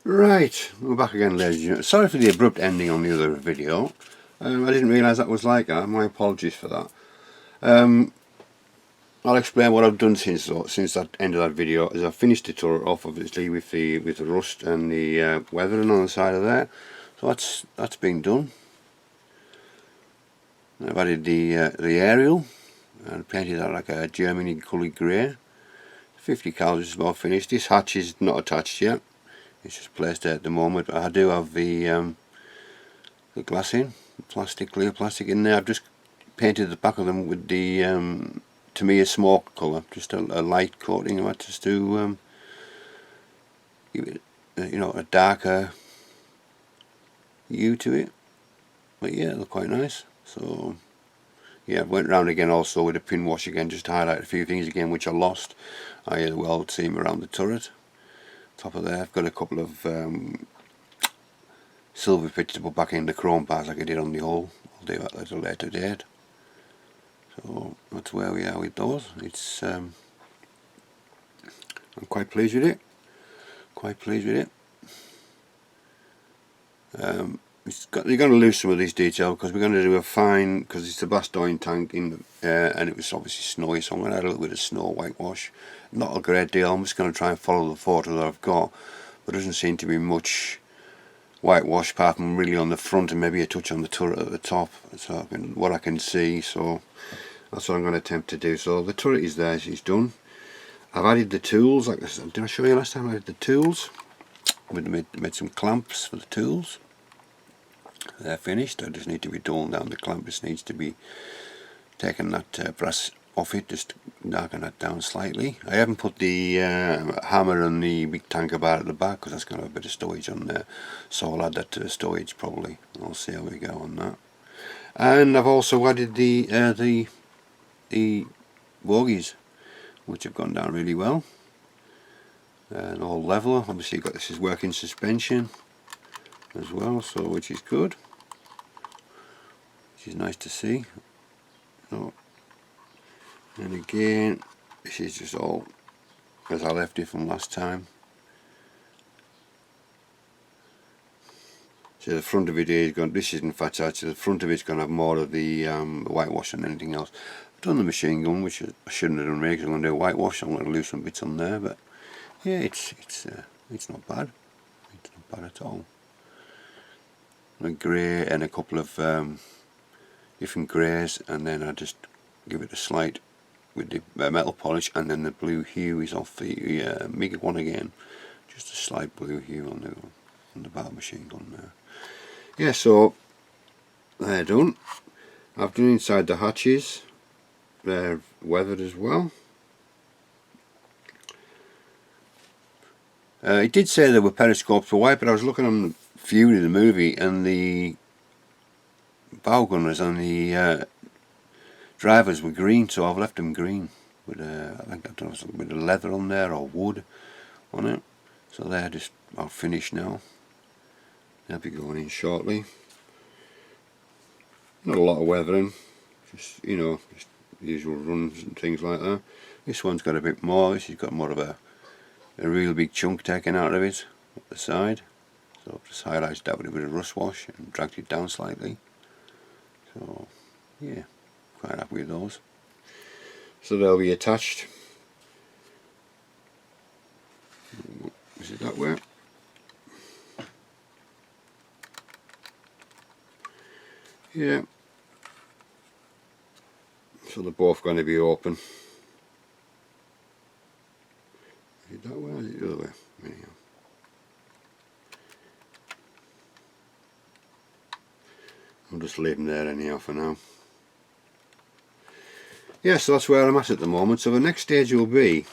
Right, we're back again, ladies and gentlemen. Sorry for the abrupt ending on the other video. I didn't realise that was like that. My apologies for that. I'll explain what I've done since that end of that video. Is I've finished the turret off, obviously, with the rust and the weathering on the side of there. So that's been done. I've added the aerial and painted that like a Germany coloured grey. 50 cal is about finished. This hatch is not attached yet. It's just placed there at the moment, but I do have the glass in, plastic, clear plastic in there. I've just painted the back of them with the, to me, a smoke colour, just a light coating of it, just to give it, a darker hue to it. But yeah, they're quite nice. So yeah, I went round again also with a pin wash again, just to highlight a few things again which I lost. I had a weld seam around the turret. Top of there, I've got a couple of silver bits to put back in the chrome parts like I did on the hull. I'll do that at a later date. So that's where we are with those. It's I'm quite pleased with it. Quite pleased with it. You're going to lose some of these details because we're going to do a fine, because it's a blastoise tank in and it was obviously snowy, so I'm going to add a little bit of snow whitewash. Not a great deal. I'm just going to try and follow the photo that I've got. There doesn't seem to be much whitewash apart from really on the front and maybe a touch on the turret at the top. So what I can see. So that's what I'm going to attempt to do. So the turret is there. It's done. I've added the tools. Like this. Did I show you last time? I added the tools. We made some clamps for the tools. They're finished. I just need to be dulled down. The clamp just needs to be taken that brass off it, just darken that down slightly. I haven't put the hammer and the big tanker bar at the back because that's going to have a bit of stowage on there, so I'll add that to the stowage probably. I'll see how we go on that. And I've also added the bogies, which have gone down really well. And all level. Obviously you've got this is working suspension as well, so which is good, which is nice to see. So, and again, this is just all as I left it from last time. So the front of it is going. This isn't faceted, so the front of it's going to have more of the whitewash than anything else. I've done the machine gun, which I shouldn't have done really, because I'm going to do whitewash. I'm going to lose some bits on there, but yeah, it's not bad. It's not bad at all. A grey and a couple of different greys, and then I just give it a slight with the metal polish, and then the blue hue is off the MIG one again, just a slight blue hue on the battle machine gun there. Yeah, so they're done. I've done inside the hatches, they're weathered as well. It did say there were periscopes for white, but I was looking on viewing the movie and the bow gunners and the drivers were green, so I've left them green with I think I don't know, something with a leather on there or wood on it. So they're just about finished now. They'll be going in shortly. Not a lot of weathering, just just the usual runs and things like that. This one's got a bit more. This has got more of a real big chunk taken out of it up the side. So I've just highlighted that with a bit of rust wash and dragged it down slightly. So yeah, quite happy with those. So they'll be attached. Is it that way? Yeah. So they're both going to be open. Is it that way or is it the other way? Anyhow. I'll just leave them there anyhow for now. Yeah, so that's where I'm at the moment. So the next stage will be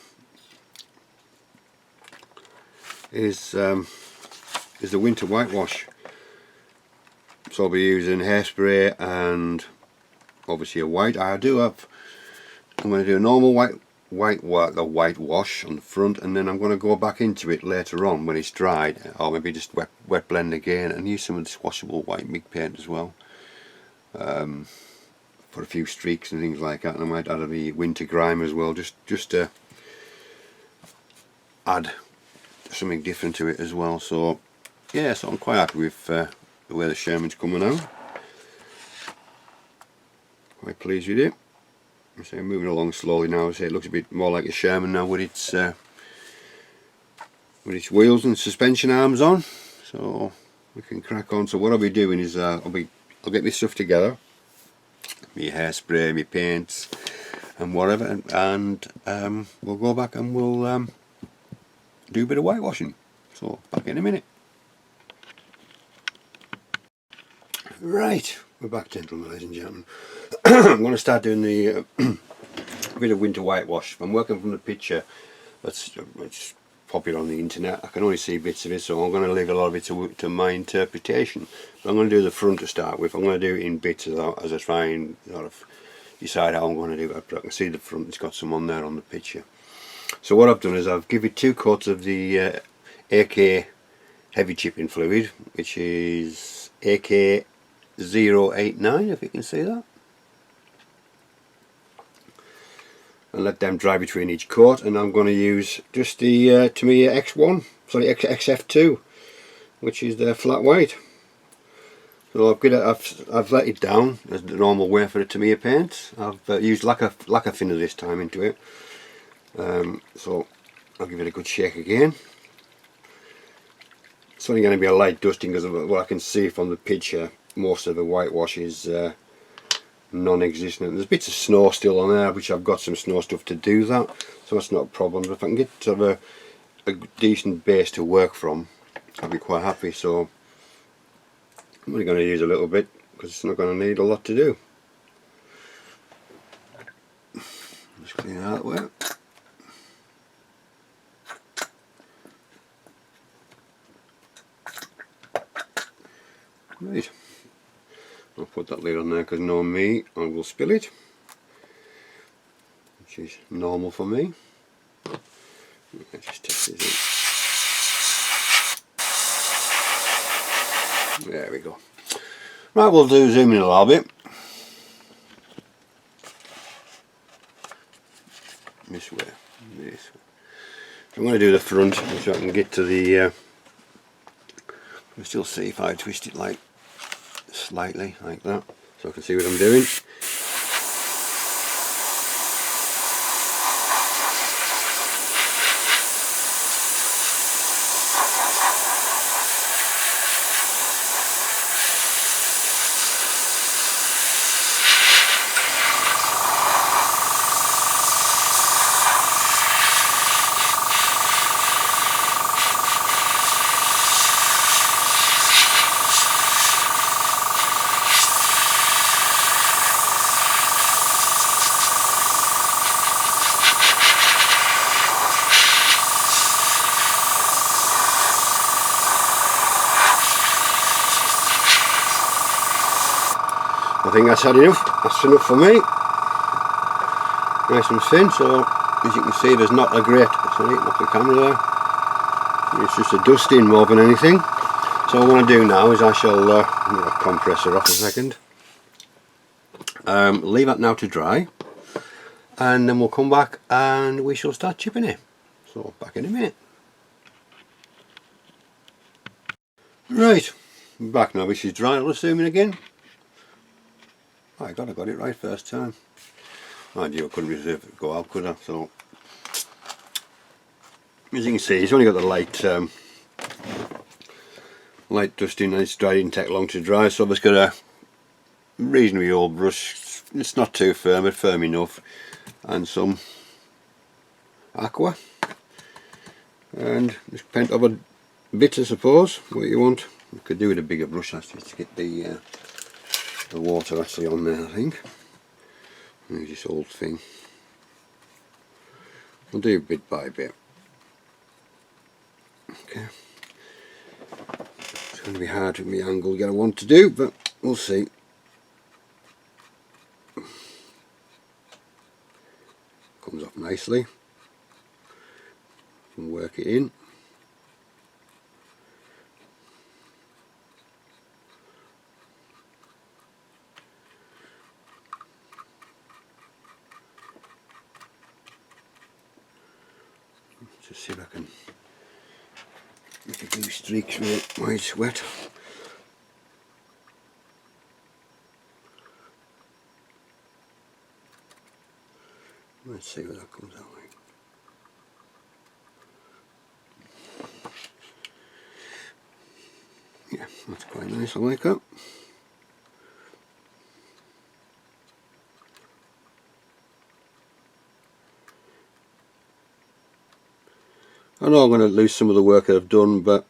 is the winter whitewash. So I'll be using hairspray and obviously a white. I'm going to do a normal whitewash on the front, and then I'm going to go back into it later on when it's dried, or maybe just wet blend again and use some of this washable white MIG paint as well. For a few streaks and things like that, and I might add the winter grime as well, just to add something different to it as well. So yeah, so I'm quite happy with the way the Sherman's coming out. Quite pleased with it. So I'm moving along slowly now. So it looks a bit more like a Sherman now with its wheels and suspension arms on. So we can crack on. So what I'll be doing is I'll get my stuff together, my hairspray, my paints, and whatever, and we'll go back and we'll do a bit of whitewashing. So back in a minute. Right, we're back, gentlemen, ladies and gentlemen. I'm going to start doing the bit of winter whitewash. I'm working from the picture that's it's popular on the internet. I can only see bits of it, so I'm going to leave a lot of it to my interpretation. But I'm going to do the front to start with. I'm going to do it in bits as I try and sort of decide how I'm going to do it. But I can see the front, it's got some on there on the picture. So what I've done is I've given 2 coats of the AK heavy chipping fluid, which is AK-089, if you can see that. And let them dry between each coat, and I'm going to use just the Tamiya X1, sorry, XF2, which is the flat white. So I've let it down as the normal way for the Tamiya paints. I've used lacquer thinner this time into it. So I'll give it a good shake again. It's only going to be a light dusting because of what I can see from the picture. Most of the whitewash is non-existent. There's bits of snow still on there, which I've got some snow stuff to do that, so that's not a problem. But if I can get sort of a decent base to work from, I'll be quite happy. So I'm only going to use a little bit because it's not going to need a lot to do. Just clean it out of the way. Right, I'll put that lid on there because knowing me, I will spill it, which is normal for me. Let's just test this in. There we go. Right, we'll zoom in a little bit. This way. So I'm going to do the front so I can get to the you'll still see if I twist it like slightly like that, so I can see what I'm doing. I think that's had enough. That's enough for me. Nice and thin. So as you can see, there's not a great. Sorry, knock the camera there. It's just a dusting more than anything. So what I'm going to do now is I shall get a compressor off a second. Leave that now to dry, and then we'll come back and we shall start chipping it. So back in a minute. Right, I'm back now. This is dry. I'm assuming again. I got it right first time. Mind you, I couldn't reserve it go out, could I? So as you can see, it's only got the light dusting, and it's dry. Didn't take long to dry. So I've just got a reasonably old brush. It's not too firm, but firm enough, and some aqua, and just paint over bits, I suppose. What you want, you could do with a bigger brush actually to get the water actually on there, I think. There's this old thing. We'll do bit by bit. Okay. It's going to be hard with the angle that I want to do, but we'll see. Comes off nicely. Can work it in. Just see if I can If you do streaks with it while it's wet. Let's see what that comes out like. Yeah, that's quite nice, I like that. I know I'm going to lose some of the work that I've done, but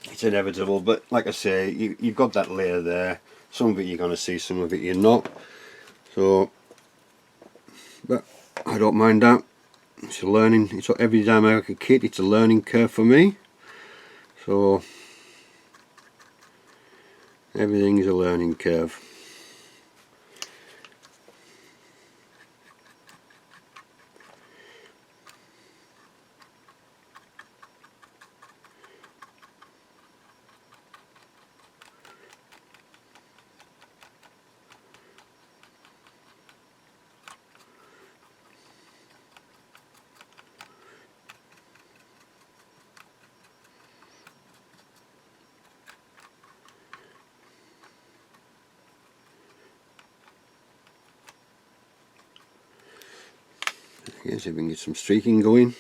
it's inevitable. But like I say, you've got that layer there. Some of it you're going to see, some of it you're not. So, but I don't mind that. It's a learning. It's every time I make a kit, it's a learning curve for me. So everything is a learning curve. Yes, if we can get some streaking going.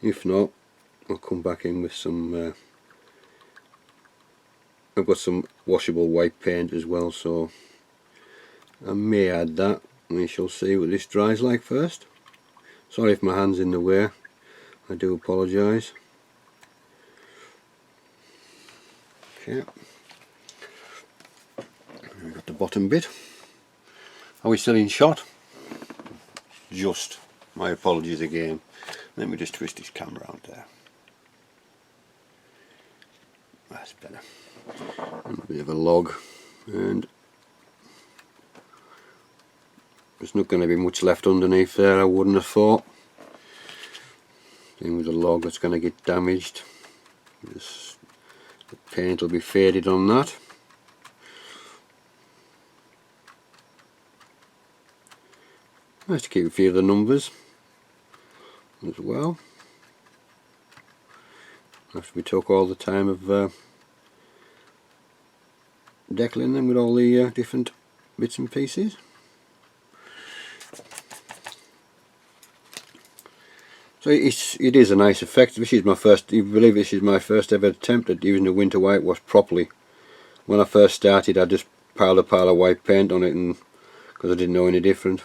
If not, I'll come back in with some I've got some washable white paint as well, so I may add that. We shall see what this dries like first. Sorry if my hand's in the way, I do apologise. Okay, we've got the bottom bit. Are we still in shot? Just. My apologies again. Let me just twist this camera out there. That's better. And a bit of a log, and there's not going to be much left underneath there, I wouldn't have thought. Thing with the log that's going to get damaged. The paint will be faded on that. Nice to keep a few of the numbers as well, after we took all the time of decaling them with all the different bits and pieces. So it is a nice effect. This is my first, you believe this is my first ever attempt at using the winter whitewash properly. When I first started, I just piled a pile of white paint on it, and because I didn't know any different.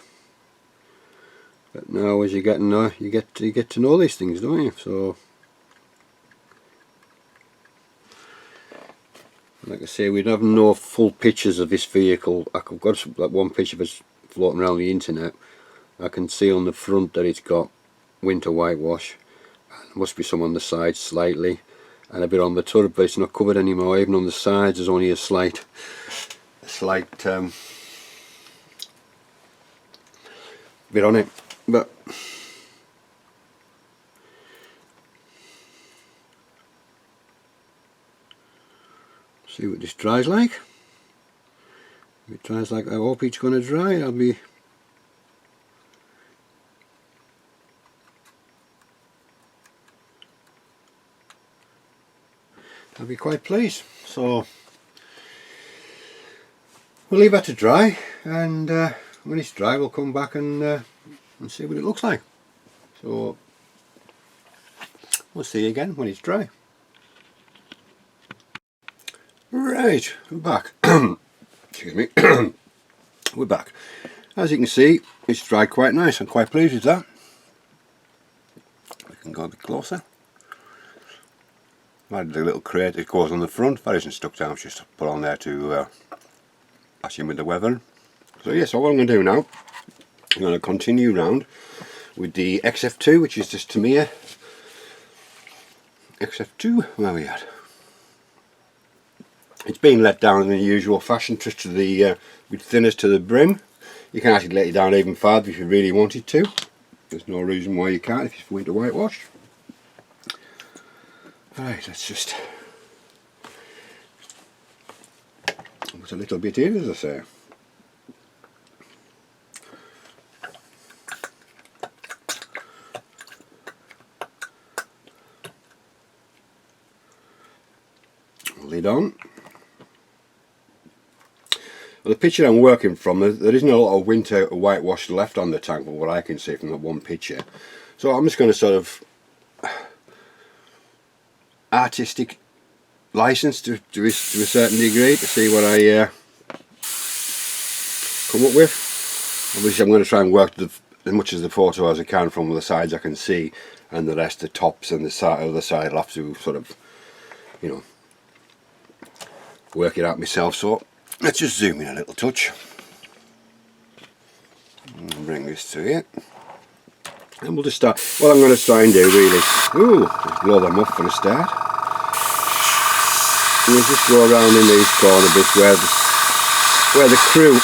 But now, as you get to know these things, don't you? So, like I say, we'd have no full pictures of this vehicle. I've got that one picture that's floating around the internet. I can see on the front that it's got winter whitewash. There must be some on the sides slightly, and a bit on the turret, but it's not covered anymore. Even on the sides, there's only a slight bit on it. But see what this dries like. If it dries like I hope it's going to dry, I'll be quite pleased. So we'll leave that to dry, and when it's dry we'll come back and see what it looks like. So we'll see you again when it's dry. Right, we're back. Excuse me. We're back. As you can see, it's dried quite nice. I'm quite pleased with that. We can go a bit closer. I added a little crate that goes on the front. That isn't stuck down, it's just put on there to match in with the weather. So yeah, so what I'm going to do now, I'm going to continue round with the XF2, which is just Tamiya XF2. Where are we at? It's been let down in the usual fashion, just to the with thinners to the brim. You can actually let it down even farther if you really wanted to. There's no reason why you can't if you're going to whitewash. Right, let's just put a little bit in, as I say. lid on. Well, the picture I'm working from, there isn't a lot of winter whitewash left on the tank from what I can see from that one picture. So I'm just going to sort of artistic license to a certain degree to see what I come up with. Obviously I'm going to try and work as much as the photo as I can from the sides I can see, and the rest, the tops and the other side, I'll have to sort of, you know, work it out myself. So let's just zoom in a little touch and bring this to here, and we'll just start. What I'm going to try and do really, just blow them off for a start, and we'll just go around in these corner bits where the crew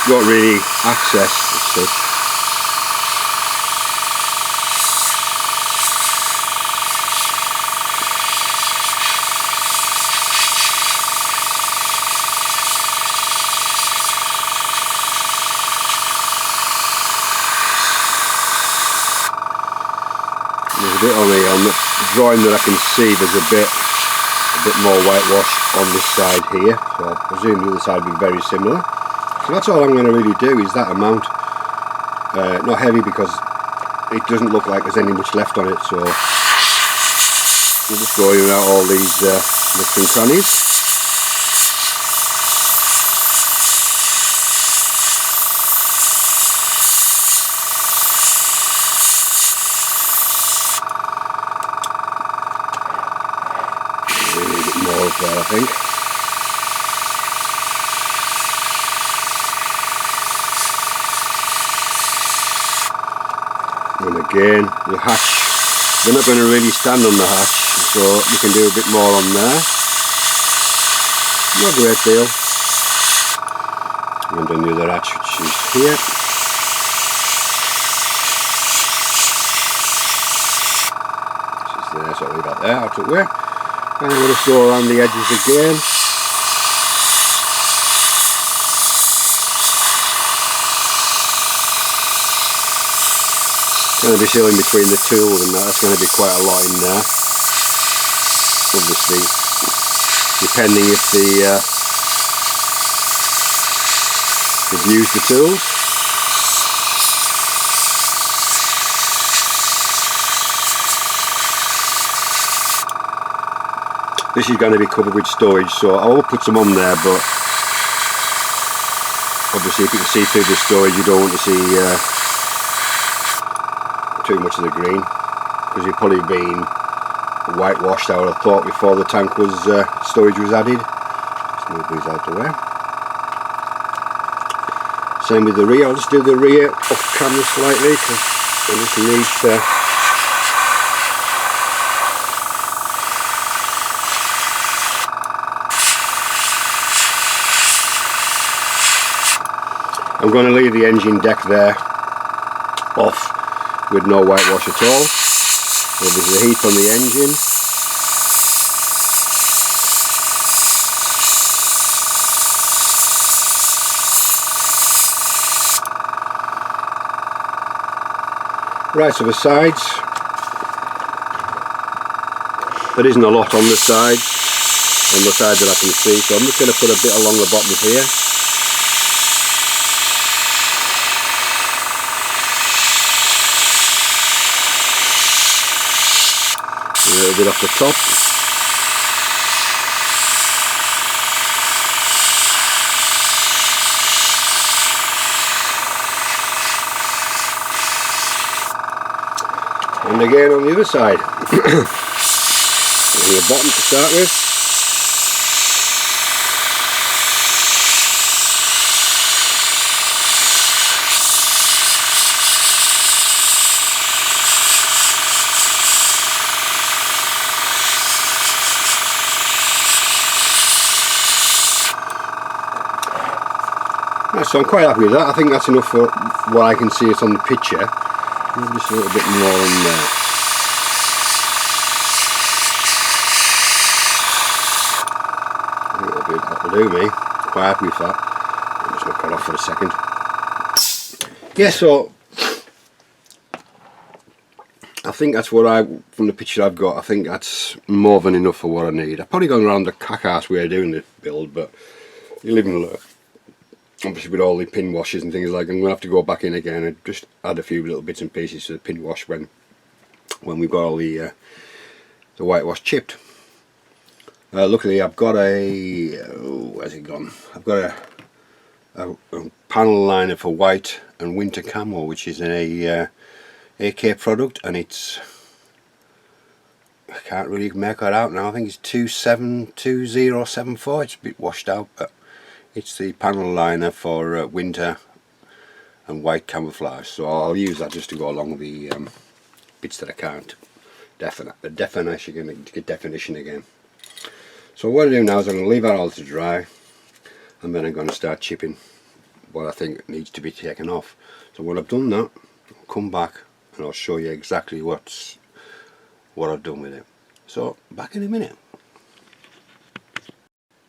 don't really access as such. There's a bit on the drawing that I can see, there's a bit more whitewash on this side here, so I presume the other side will be very similar. So that's all I'm going to really do, is that amount. Not heavy because it doesn't look like there's any much left on it, so we'll just go in out all these nooks and crannies. A little bit more up there, I think. And again, the hatch, they're not going to really stand on the hatch, so you can do a bit more on there. Not a great deal. And then the other hatch, which is here. Which is there, so I'll leave that there, out of the way. And I'm going to go around the edges again. Going to be sealing between the tools, and that's going to be quite a lot in there. Obviously, depending if they've used the tools. This is going to be covered with storage, so I will put some on there, but obviously if you can see through the storage, you don't want to see too much of the green, because you've probably been whitewashed, I would have thought, before the tank was storage was added. Just move these out of the way. Same with the rear. I'll just do the rear off camera slightly, because I just need I'm going to leave the engine deck there off with no whitewash at all. There's the heat on the engine. Right, so the sides, there isn't a lot on the side that I can see, so I'm just going to put a bit along the bottom here. A little bit off the top. And again on the other side. On the bottom to start with. So I'm quite happy with that. I think that's enough for what I can see it on the picture. Just a little bit more on there. I think that'll do me. Quite happy with that. I'll just knock that off for a second. Yeah, so I think that's what from the picture I've got, I think that's more than enough for what I need. I've probably gone around the cack-ass way of doing the build, but you live and learn. Obviously with all the pin washes and things like, I'm going to have to go back in again and just add a few little bits and pieces to the pin wash when we've got all the whitewash chipped. Luckily I've got where's it gone? I've got a panel liner for white and winter camo, which is an AK product, and it's, I can't really make that out now. I think it's 2074. It's a bit washed out, but it's the panel liner for winter and white camouflage, so I'll use that just to go along the bits that I can't definition again. So what I do now is I'm going to leave that all to dry, and then I'm going to start chipping what I think needs to be taken off. So when I've done that, I'll come back and I'll show you exactly what I've done with it. So back in a minute.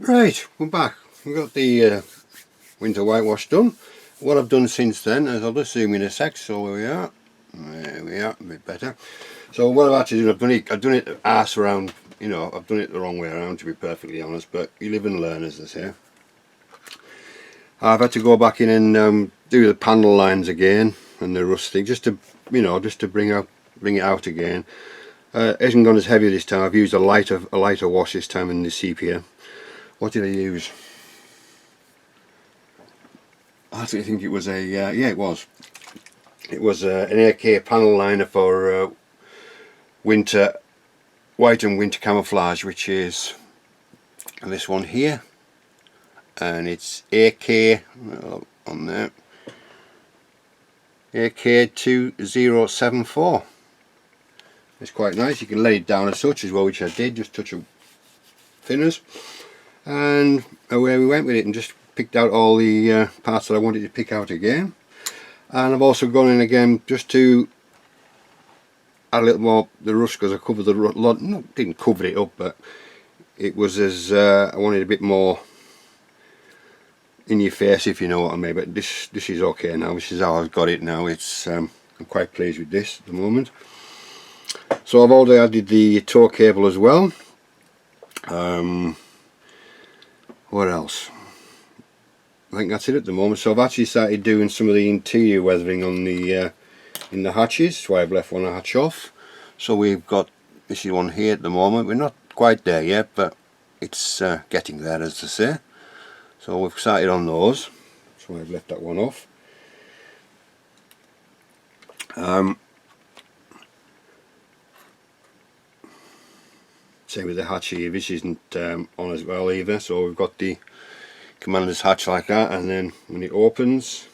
Right, we're back. We've got the winter whitewash done. What I've done since then is, I'll just zoom in a sec, so where we are. There we are, a bit better. So what I've actually done, I've done it arse around, you know, I've done it the wrong way around, to be perfectly honest, but you live and learn, as they say. I've had to go back in and do the panel lines again and the rusting, just to, you know, just to bring it out again. It hasn't gone as heavy this time. I've used a lighter wash this time in the sepia. What did I use? I actually think it was yeah, it was an AK panel liner for winter white and winter camouflage, which is this one here, and it's AK on there, AK2074. It's quite nice. You can lay it down as such as well, which I did, just touch of thinners, and away we went with it, and just picked out all the parts that I wanted to pick out again. And I've also gone in again just to add a little more the rust, because I covered the rust, no, didn't cover it up, but it was as I wanted a bit more in your face, if you know what I mean. But this is okay now. This is how I've got it now. It's I'm quite pleased with this at the moment. So I've already added the tow cable as well. What else? I think that's it at the moment. So I've actually started doing some of the interior weathering on the in the hatches, so I've left one hatch off. So we've got, this is one here at the moment. We're not quite there yet, but it's getting there, as they say. So we've started on those, so I've left that one off. Same with the hatch here. This isn't on as well either, so we've got the commander's hatch like that, and then when it opens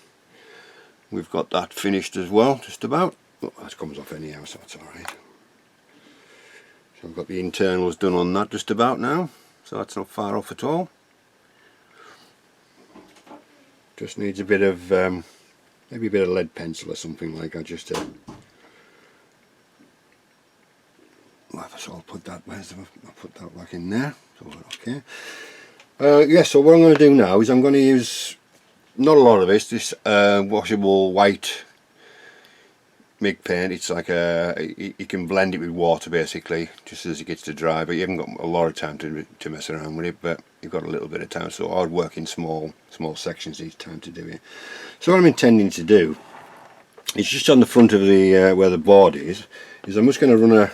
we've got that finished as well, just about. Oh, that comes off anyhow, so that's alright. So I've got the internals done on that just about now, so that's not far off at all. Just needs a bit of maybe a bit of lead pencil or something like that, just to, well, so I'll put that, I'll put that back in there, so okay. Yeah, so what I'm going to do now is I'm going to use, not a lot of this washable white MIG paint. It's like you can blend it with water basically, just as it gets to dry, but you haven't got a lot of time to mess around with it, but you've got a little bit of time, so I'd work in small sections each time to do it. So what I'm intending to do is just on the front of the where the board is I'm just going to run a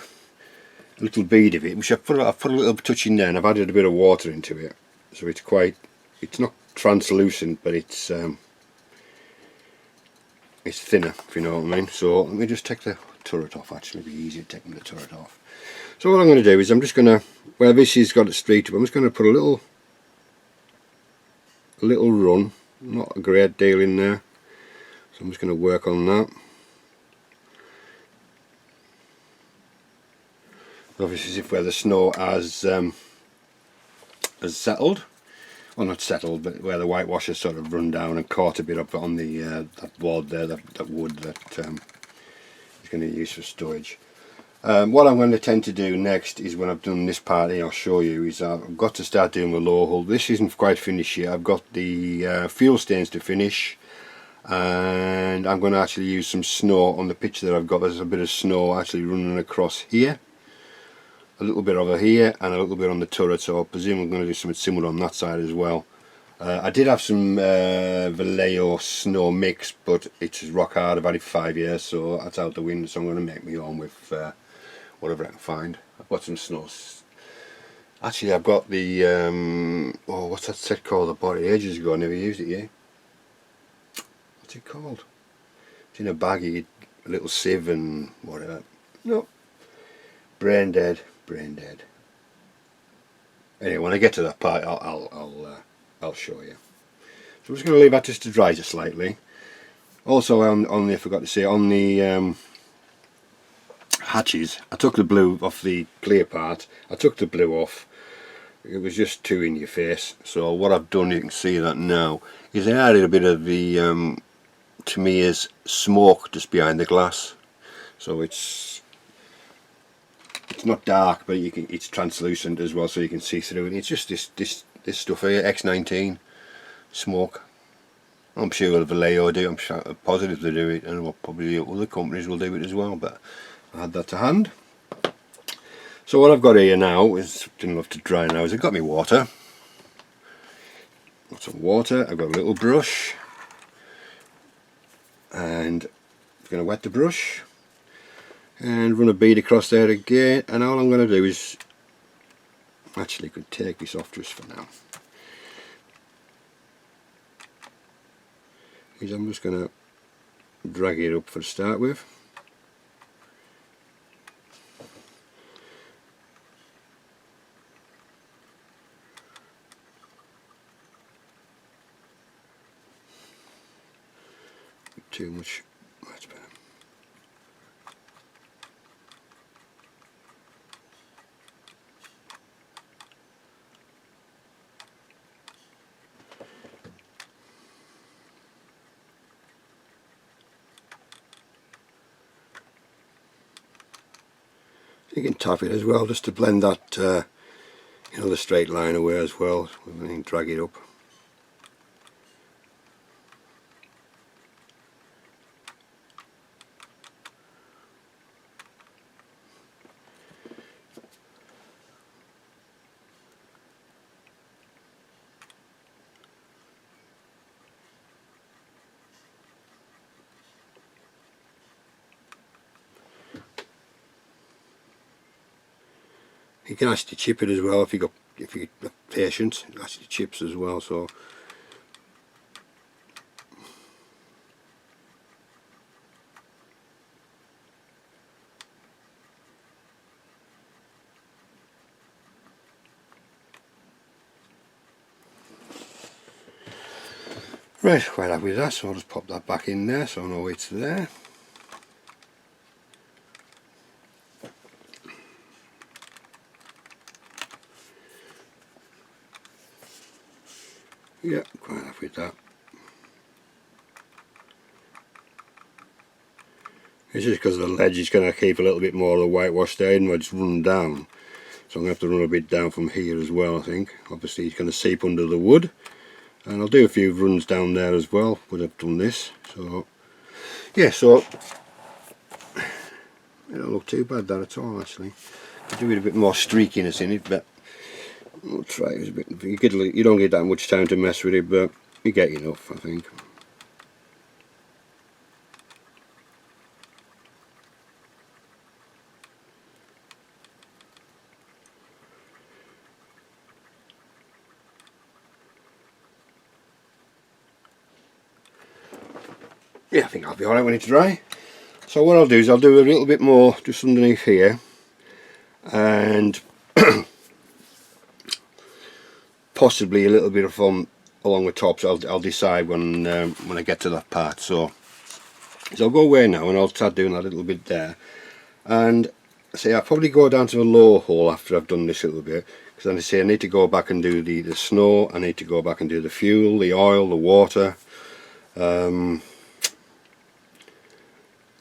little bead of it, which I've put a little touch in there, and I've added a bit of water into it. So it's not translucent, but it's thinner, if you know what I mean. So let me just take the turret off. Actually, it'll be easier taking the turret off. So what I'm going to do is I'm just going to, where this has got it straight up, I'm just going to put a little run, not a great deal in there. So I'm just going to work on that. Obviously, as if where the snow has settled, well, not settled, but where the whitewash has sort of run down and caught a bit up on the that board there, that wood that is going to use for storage. What I'm going to tend to do next is, when I've done this part here, I'll show you, is I've got to start doing the low hull. This isn't quite finished yet. I've got the fuel stains to finish, and I'm going to actually use some snow on the picture that I've got. There's a bit of snow actually running across here, a little bit over here, and a little bit on the turret, so I presume I'm going to do something similar on that side as well. I did have some Vallejo snow mix, but it's rock hard. I've had it 5 years, so that's out the window, so I'm going to make my own with whatever I can find. I've got some snow. Actually, I've got the oh, what's that set called? I bought it ages ago. I never used it yet. What's it called? It's in a baggie, a little sieve and whatever. No, brain dead, brain dead. Anyway, when I get to that part, I'll show you. So I'm just going to leave that just to dry just slightly. Also, I forgot to say, on the hatches, I took the blue off the clear part. I took the blue off. It was just too in your face. So what I've done, you can see that now, is I added a bit of the Tamiya's smoke just behind the glass. So it's not dark, but it's translucent as well, so you can see through it. It's just this stuff here, X19 smoke. I'm sure Vallejo do. I'm positive they do it, and probably other companies will do it as well. But I had that to hand. So what I've got here now is, didn't have to dry now, is I've got my water. Got some water. I've got a little brush, and I'm going to wet the brush and run a bead across there again. And all I'm going to do is, actually, could take this off just for now. Is I'm just going to drag it up for to start with. Too much, that's better. You can tap it as well, just to blend that, you know, the straight line away as well. And then drag it up. You can actually chip it as well if you got patience. It actually chips as well. So right, quite happy with that. So I'll just pop that back in there, so I know it's there. Yeah, quite happy with that. It's just because the ledge is going to keep a little bit more of the whitewash there, and it's run down. So I'm going to have to run a bit down from here as well, I think. Obviously it's going to seep under the wood. And I'll do a few runs down there as well when I've done this. So, yeah, so it don't look too bad that at all, actually. Could do with a bit more streakiness in it, but I'll try it a bit. You don't get that much time to mess with it, but you get enough, I think. Yeah, I think I'll be alright when it's dry. So what I'll do is I'll do a little bit more just underneath here, and possibly a little bit of foam along the tops. I'll decide when I get to that part. So I'll go away now and I'll start doing that little bit there. And say I'll probably go down to the low hole after I've done this a little bit, because then I say I need to go back and do the snow. I need to go back and do the fuel, the oil, the water.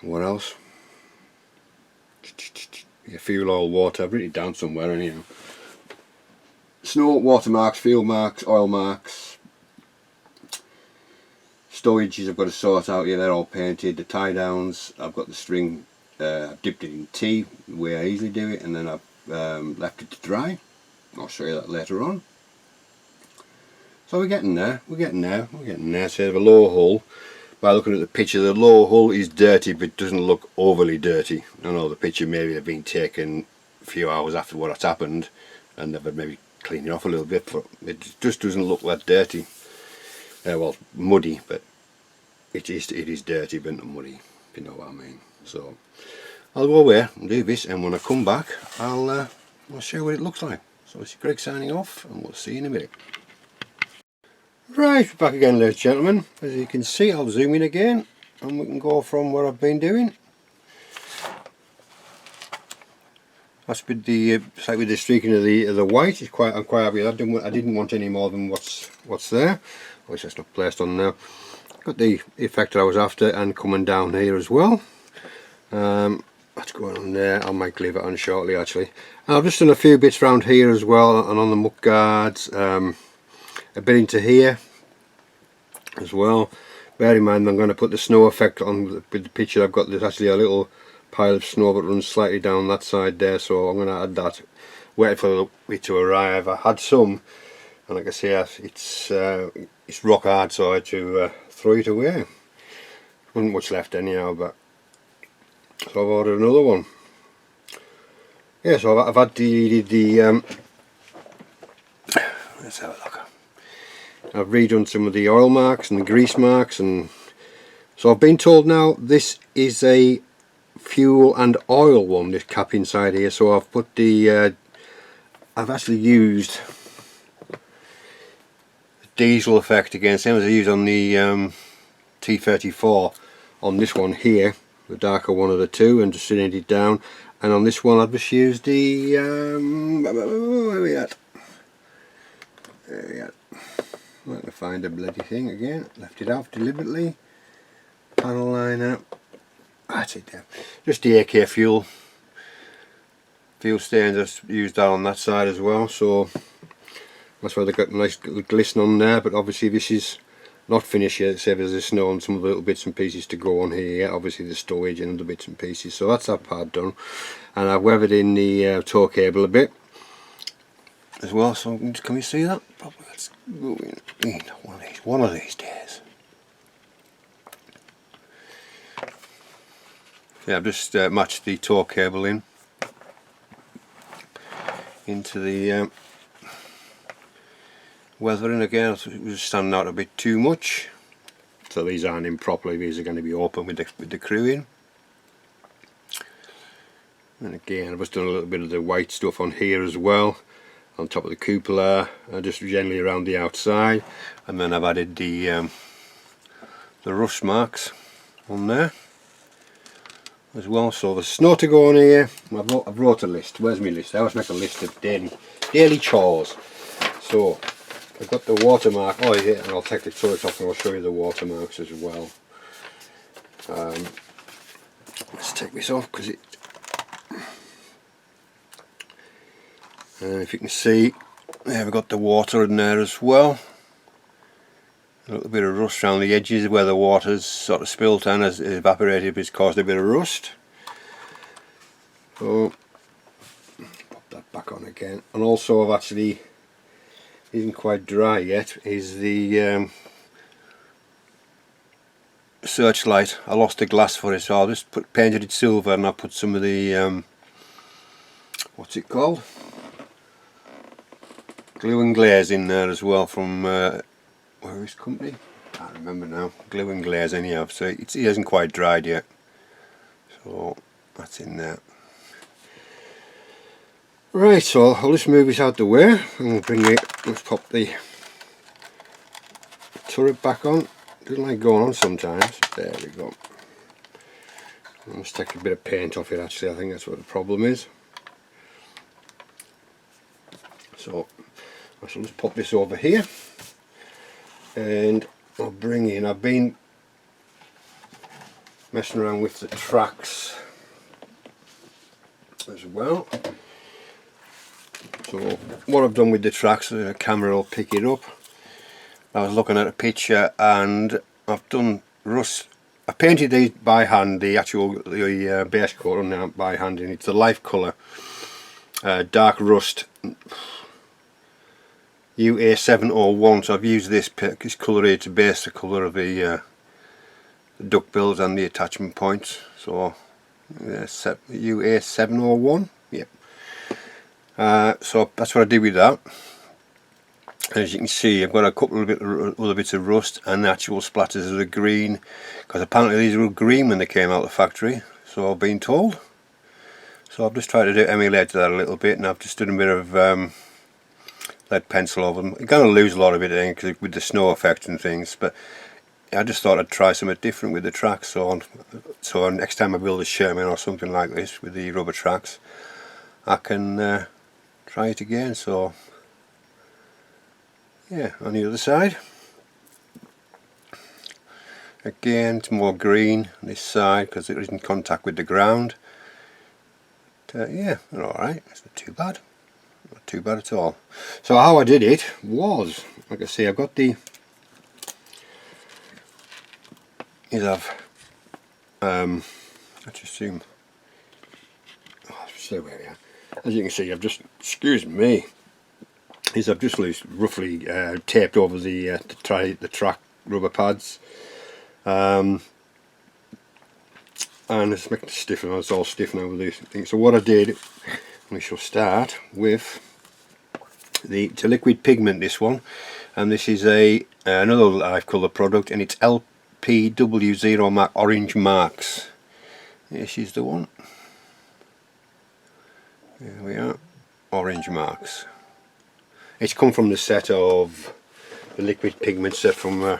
What else? Yeah, fuel, oil, water. I've written it down somewhere anyhow. Snow, water marks, fuel marks, oil marks, storages I've got to sort out here. They're all painted. The tie downs, I've got the string, I've dipped it in tea the way I usually do it, and then I've left it to dry. I'll show you that later on. So we're getting there, we're getting there. So I have a low hull. By looking at the picture, the low hull is dirty, but it doesn't look overly dirty. I know the picture maybe have been taken a few hours after what's happened, and they've maybe cleaned it off a little bit, but it just doesn't look that dirty. Well, muddy, but it is dirty, but not muddy, if you know what I mean. So I'll go away and do this, and when I come back, I'll show you what it looks like. So it's Greg signing off, and we'll see you in a minute. Right, we're back again, ladies and gentlemen. As you can see, I'll zoom in again, and we can go from what I've been doing. That's with the it's like with the streaking of the white. I'm quite happy with that. I didn't want any more than what's there. Which that's not placed on now. Got the effect that I was after, and coming down here as well. That's going on there. I might leave it on shortly actually. And I've just done a few bits around here as well, and on the muck guards. A bit into here as well. Bear in mind, I'm going to put the snow effect on with the picture I've got. There's actually a little pile of snow that runs slightly down that side there, so I'm going to add that. Wait for it to arrive. I had some, and like I say, it's rock hard, so I had to throw it away. Wasn't much left anyhow, but so I've ordered another one. Yeah, so I've had the let's have a look. I've redone some of the oil marks and the grease marks, and so I've been told now this is a fuel and oil one, this cap inside here. So I've put the I've actually used the diesel effect again, same as I used on the T34 on this one here, the darker one of the two, and just sitting it down. And on this one I've just used the where are we at? There we are. I'm not going to find the bloody thing again. Left it off deliberately. Panel liner. That's it there. Just the AK fuel stains. I used that on that side as well. So that's why they've got a nice little glisten on there. But obviously this is not finished yet. Say there's the snow and some of the little bits and pieces to go on here yet. Obviously the storage and other bits and pieces. So that's that part done. And I've weathered in the tow cable a bit as well. So can we see that? Probably. Let's go in one of these days. Yeah, I've just matched the tow cable into the weathering again. It was standing out a bit too much, so these aren't in properly. These are going to be open with the crew in. And again, I've just done a little bit of the white stuff on here as well, on top of the cupola, just generally around the outside, and then I've added the rust marks on there as well. So there's snow to go on here. I've wrote a list. Where's my list? I always make a list of daily chores. So I've got the watermark. Oh yeah, and I'll take the turret off and I'll show you the watermarks as well. Let's take this off because it. And if you can see, there we've got the water in there as well. A little bit of rust around the edges where the water's sort of spilt and has evaporated, it's caused a bit of rust. So pop that back on again. And also I've actually, isn't quite dry yet, is the Searchlight. I lost the glass for it, so I just painted it silver, and I put some of the what's it called? Glue and glaze in there as well from where is company? I can't remember now. Glue and glaze anyhow, so it hasn't quite dried yet. So that's in there. Right, so I'll just move this out the way and bring it. Let's pop the turret back on. Doesn't like going on sometimes. There we go. Let's take a bit of paint off it. Actually, I think that's what the problem is. So I shall just pop this over here, and I'll bring in. I've been messing around with the tracks as well. So what I've done with the tracks, the camera will pick it up. I was looking at a picture, and I've done rust. I painted these by hand, the actual base coat on there by hand, and it's the life colour dark rust UA701. So I've used this colour here to base the colour of the duck bills and the attachment points. So UA701, yep. So that's what I did with that. As you can see, I've got a couple of other bits of rust and actual splatters of the green, because apparently these were green when they came out of the factory, so I've been told. So I've just tried to emulate that a little bit, and I've just done a bit of lead pencil over them. You're going to lose a lot of it with the snow effect and things, but I just thought I'd try something different with the tracks. So next time I build a Sherman or something like this with the rubber tracks, I can try it again. So yeah, on the other side again, it's more green on this side because it is in contact with the ground. Yeah, they're alright, it's not too bad. Not too bad at all. So how I did it was, like I say, I've got the let's assume, stay where we are. As you can see, I've just, excuse me, I've just roughly taped over the track rubber pads, and it's making it stiff, and it's all stiff now with these things. So what I did, we shall start with it's a liquid pigment, this one, and this is another life colour product, and it's LPW0 Mark Orange Marks. This is the one. Here we are, Orange Marks. It's come from the set of the liquid pigment set from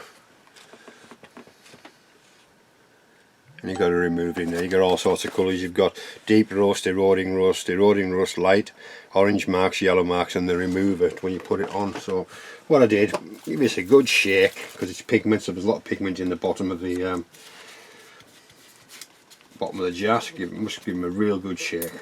and you've got to remove in there. You've got all sorts of colours. You've got deep rust, eroding rust, light, orange marks, yellow marks, and they remove it when you put it on. So what I did, give this a good shake, because it's pigment, so there's a lot of pigment in the bottom of the jar. So must give them a real good shake.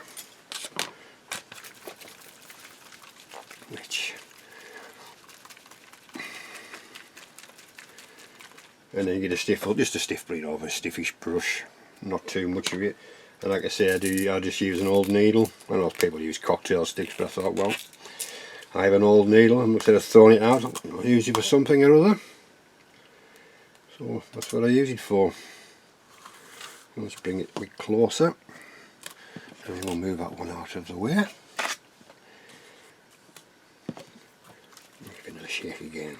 And then you get just a stiff bleed over, a stiffish brush, not too much of it. And like I say, I just use an old needle. I know people use cocktail sticks, but I thought, well, I have an old needle, and instead of throwing it out, I'll use it for something or other. So that's what I use it for. Let's bring it a bit closer, and then we'll move that one out of the way. Give it another shake again.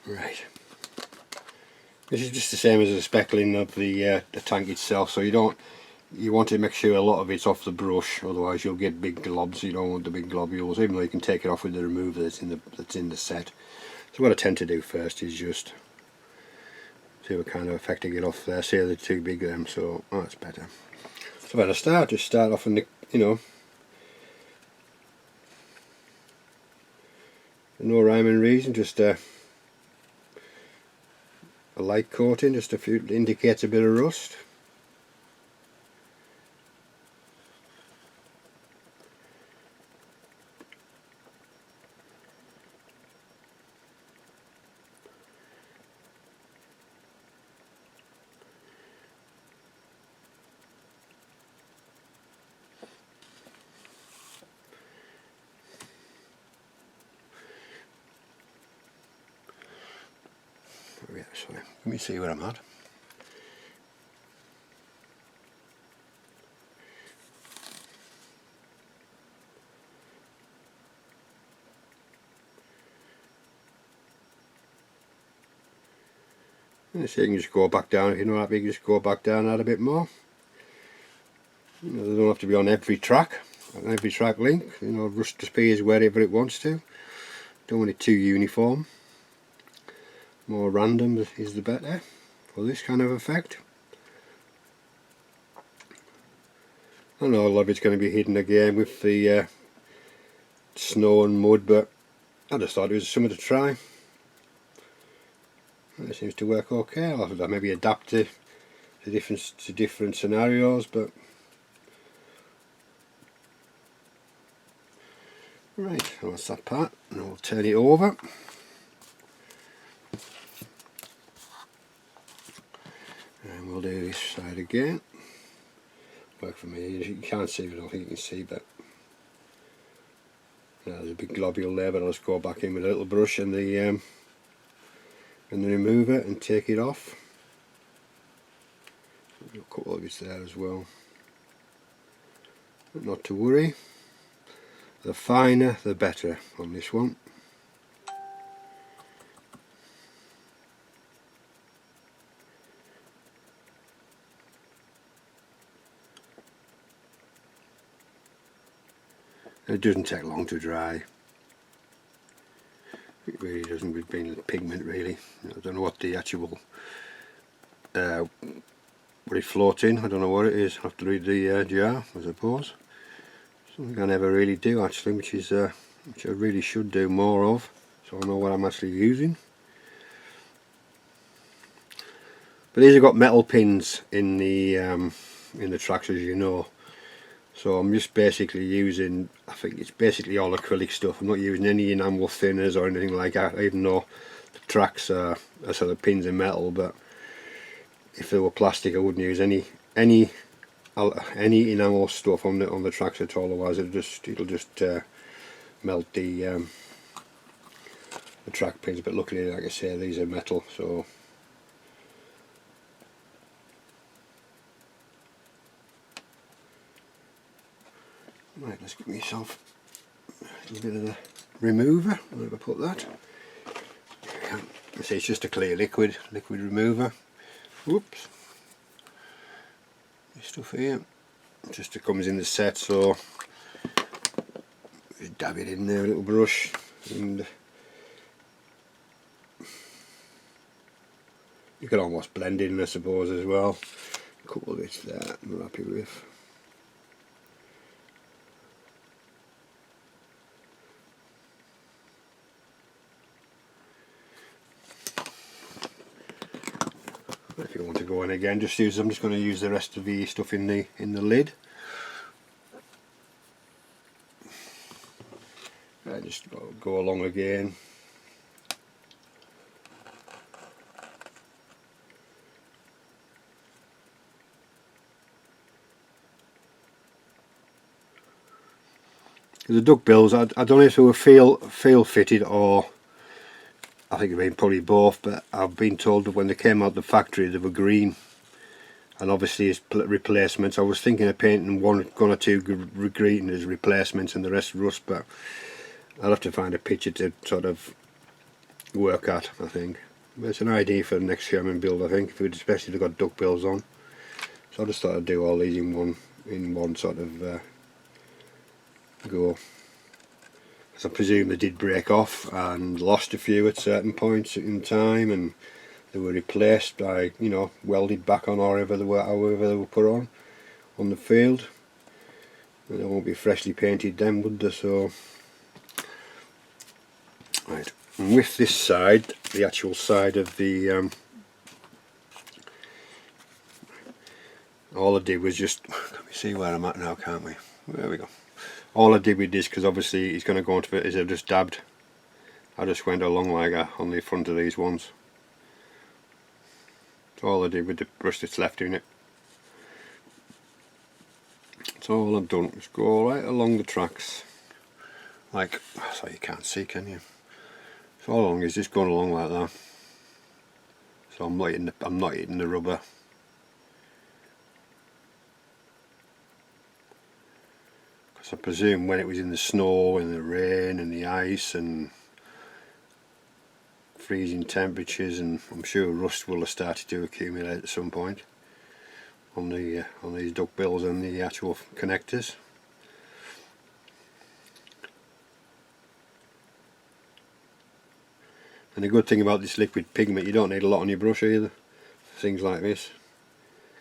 Right, this is just the same as the speckling of the tank itself, so you want to make sure a lot of it's off the brush, otherwise you'll get big globs. You don't want the big globules, even though you can take it off with the remover that's in the set. So what I tend to do first is just see what kind of effect I get off there. See, they're too big then, so that's better. So when I start, just start off in the, no rhyme and reason, just a light coating, just a few, indicates a bit of rust. So let me see where I'm at. And so you can just go back down, if you know that big, just go back down that a bit more. They don't have to be on every track, on every track link. Rust disappears wherever it wants to. Don't want it too uniform. More random is the better for this kind of effect. I know a lot of it's going to be hidden again with the snow and mud, but I just thought it was something to try. It seems to work okay. I'll have to maybe adapt it to different scenarios, but Right, so that's that part, and we'll turn it over. And we'll do this side again. Work for me, you can't see it, I don't think you can see, but there's a big globule there, but I'll just go back in with a little brush and the remover and take it off. A couple of bits there as well, but not to worry, the finer the better on this one. It doesn't take long to dry. It really doesn't, with being pigment really. I don't know what the actual what it floats in, I don't know what it is. I have to read the jar, I suppose. Something I never really do actually, which I really should do more of, so I know what I'm actually using. But these have got metal pins in the tracks, as you know. So I'm just basically using, I think it's basically all acrylic stuff. I'm not using any enamel thinners or anything like that, even though the tracks are sort of pins in metal. But if they were plastic, I wouldn't use any enamel stuff on the tracks at all. Otherwise, it'll just melt the track pins. But luckily, like I say, these are metal, so. Right, let's give myself a little bit of the remover. Where have I put that? See, it's just a clear liquid remover. Whoops. This stuff here just comes in the set, so dab it in there, a little brush, and you can almost blend in, I suppose, as well. A couple of bits there I'm happy with. If you want to go in again, I'm just going to use the rest of the stuff in the lid. I just go along again. The duck bills, I don't know if they were feel fitted or I think they've been probably both, but I've been told that when they came out of the factory they were green, and obviously as replacements. I was thinking of painting one or two green as replacements and the rest rust, but I'll have to find a picture to sort of work at, I think. But it's an idea for the next Sherman build, I think, especially if they've got duck bills on. So I just thought I'd do all these in one sort of go. I presume they did break off and lost a few at certain points in time, and they were replaced by, you know, welded back on, or however they were put on the field. And they won't be freshly painted then, would they? So, right. And with this side, the actual side of the all I did was just, can we see where I'm at now, can't we? There we go. All I did with this, because obviously it's going to go into it, is I just dabbed. I just went along like that on the front of these ones. That's all I did with the brush that's left in it. That's all I've done, just go right along the tracks. Like, so you can't see, can you? So all along is just going along like that. So I'm not hitting the rubber. I presume when it was in the snow and the rain and the ice and freezing temperatures, and I'm sure rust will have started to accumulate at some point on these duck bills and the actual connectors. And the good thing about this liquid pigment, you don't need a lot on your brush either for things like this,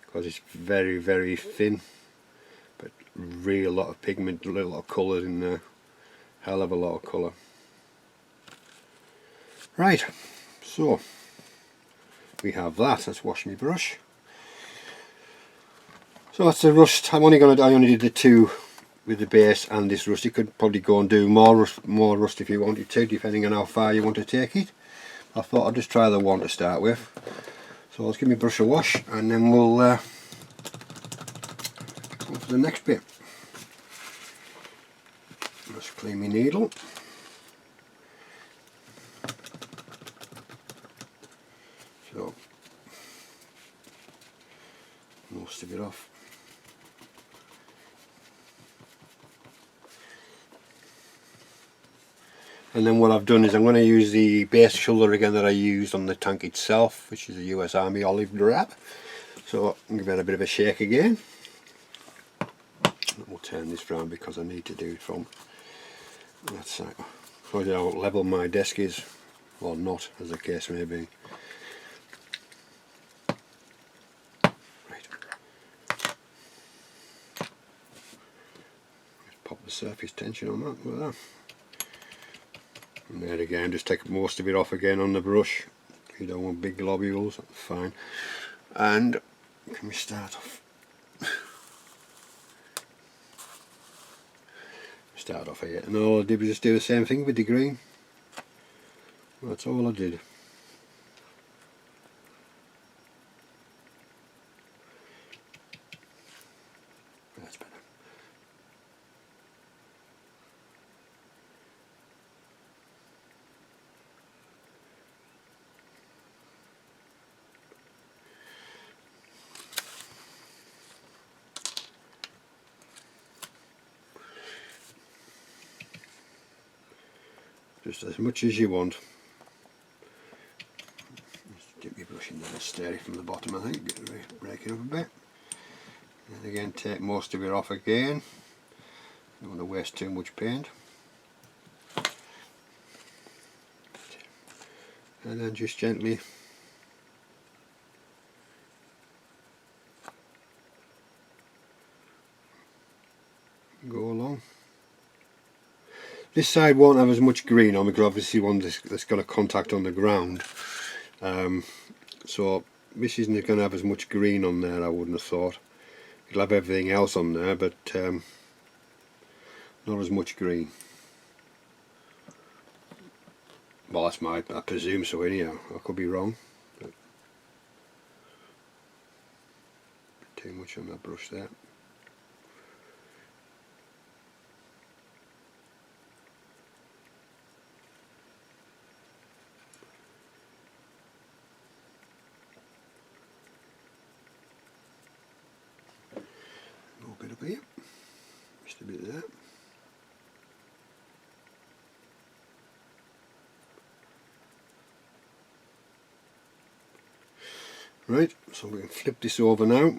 because it's very, very thin. But real lot of pigment, a lot of colour in there, hell of a lot of colour. Right, so we have that. Let's wash my brush. So that's the rust. I only did the two with the base and this rust. You could probably go and do more rust if you wanted to, depending on how far you want to take it. I thought I'd just try the one to start with. So let's give me a brush a wash and then we'll go for the next bit. Let's clean my needle. So most of it off. And then what I've done is I'm going to use the base colour again that I used on the tank itself, which is a US Army olive drab. So I'm give it a bit of a shake again. We'll turn this round because I need to do it from that side. So how level my desk is, or not, as the case may be. Right. Just pop the surface tension on that with that. And there again, just take most of it off again on the brush. You don't want big globules, that's fine. And can we start off? Start off here, and all I did was just do the same thing with the green. That's all I did. That's better. Just as much as you want. Just dip your brush in there, steady from the bottom, I think, break it up a bit. And again, take most of it off again. Don't want to waste too much paint. And then just gently go along. This side won't have as much green on because obviously one that's got a contact on the ground. So this isn't going to have as much green on there, I wouldn't have thought. It'll have everything else on there, but not as much green. Well, that's I presume so anyhow. I could be wrong. But too much on that brush there. A bit up here, just a bit there. Right, so we can flip this over now.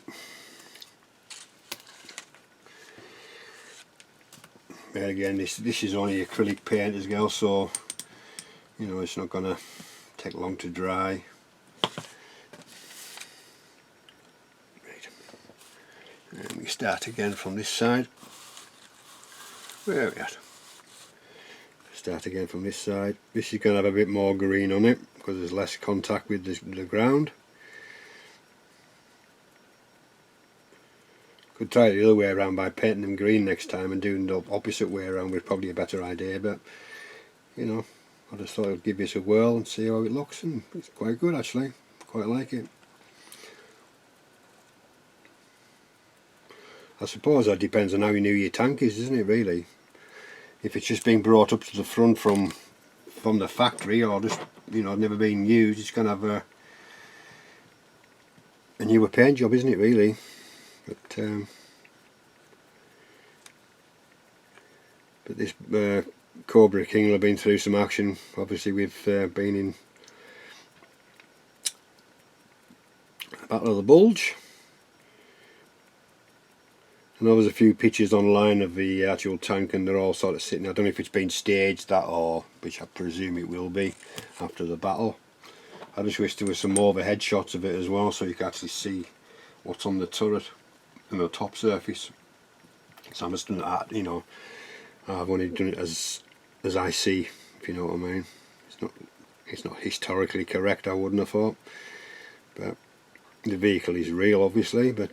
There again, this is only acrylic paint as well, so you know it's not gonna take long to dry. And we start again from this side. Where are we at? Start again from this side. This is going to have a bit more green on it because there's less contact with the ground. Could try it the other way around by painting them green next time and doing the opposite way around was probably a better idea, but you know, I just thought I'd give this a whirl and see how it looks, and it's quite good actually. Quite like it. I suppose that depends on how new your tank is, isn't it, really? If it's just being brought up to the front from the factory, or just, you know, never been used, it's going to have a newer paint job, isn't it, really? But this Cobra King will have been through some action. Obviously we've been in Battle of the Bulge. I know there's a few pictures online of the actual tank and they're all sort of sitting, I don't know if it's been staged that, or which I presume it will be after the battle. I just wish there was some overhead shots of it as well so you can actually see what's on the turret and the top surface. So I'm just doing that, you know, I've only done it as I see, if you know what I mean. It's not historically correct, I wouldn't have thought, but the vehicle is real obviously, but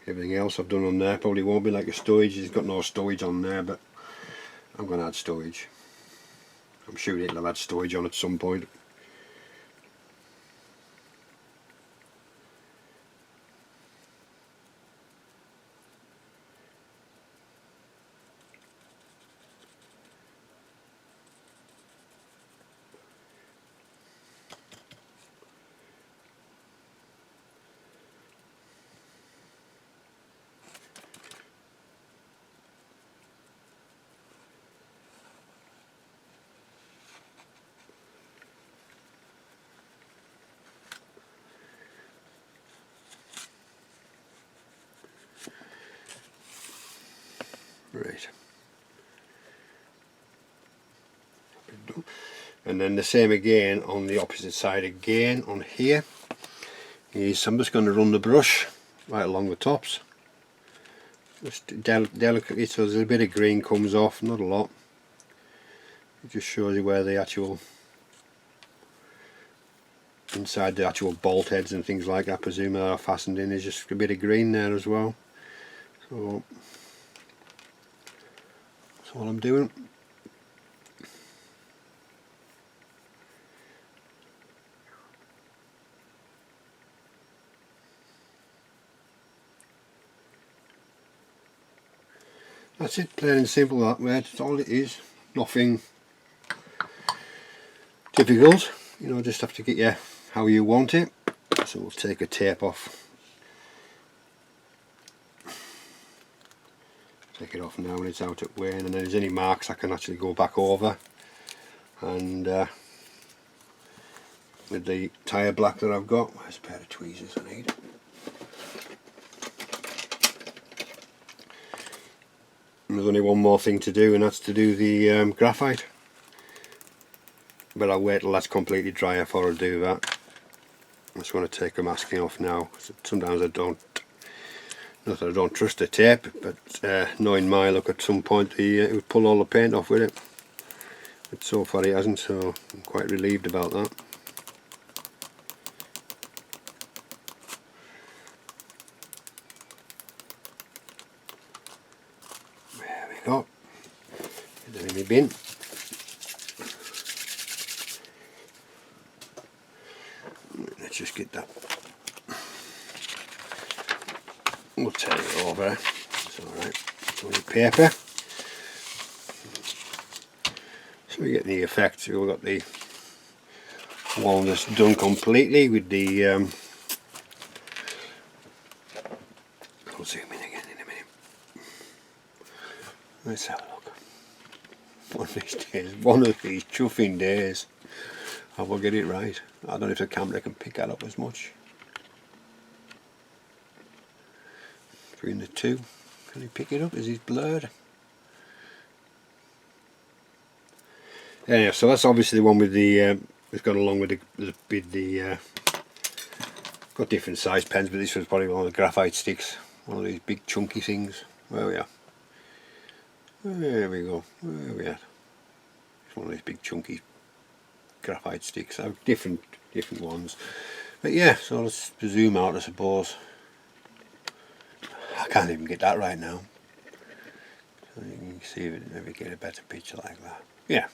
Everything else I've done on there probably won't be like a stowage. It's got no stowage on there, but I'm going to add stowage. I'm sure it'll have had stowage on at some point. Right. And then the same again on the opposite side again on here. I'm just going to run the brush right along the tops. Just delicately, so there's a bit of green comes off, not a lot. It just shows you where the actual inside the actual bolt heads and things like that, I presume, that are fastened in. There's just a bit of green there as well. So that's all I'm doing. That's it, plain and simple that way. That's all it is. Nothing difficult. You know, just have to get you how you want it. So we'll take a tape off. Take it off now when it's out at Wayne, and then if there's any marks I can actually go back over. And with the tyre black that I've got, where's a pair of tweezers I need? And there's only one more thing to do, and that's to do the graphite. But I'll wait till that's completely dry before I do that. I just want to take the masking off now. Sometimes I don't, not that I don't trust the tape, but knowing my luck, at some point it would pull all the paint off with it. But so far it hasn't, so I'm quite relieved about that. There we go. Get that in my bin. Let's just get that. We'll tear it over. It's alright. It's only paper. So we get the effect. We've got the walnut done completely with the I'll zoom in again in a minute. Let's have a look. One of these chuffing days, I will get it right. I don't know if the camera can pick that up as much. Between the two, can he pick it up? Is it blurred? Anyway, so that's obviously the one with the it's gone along with the got different size pens, but this was probably one of the graphite sticks, one of these big chunky things. Where we are? There we go. Where are we at? It's one of these big chunky graphite sticks. Different ones. But yeah, so let's zoom out, I suppose. I can't even get that right now. So you can see if it maybe get a better picture like that. Yeah.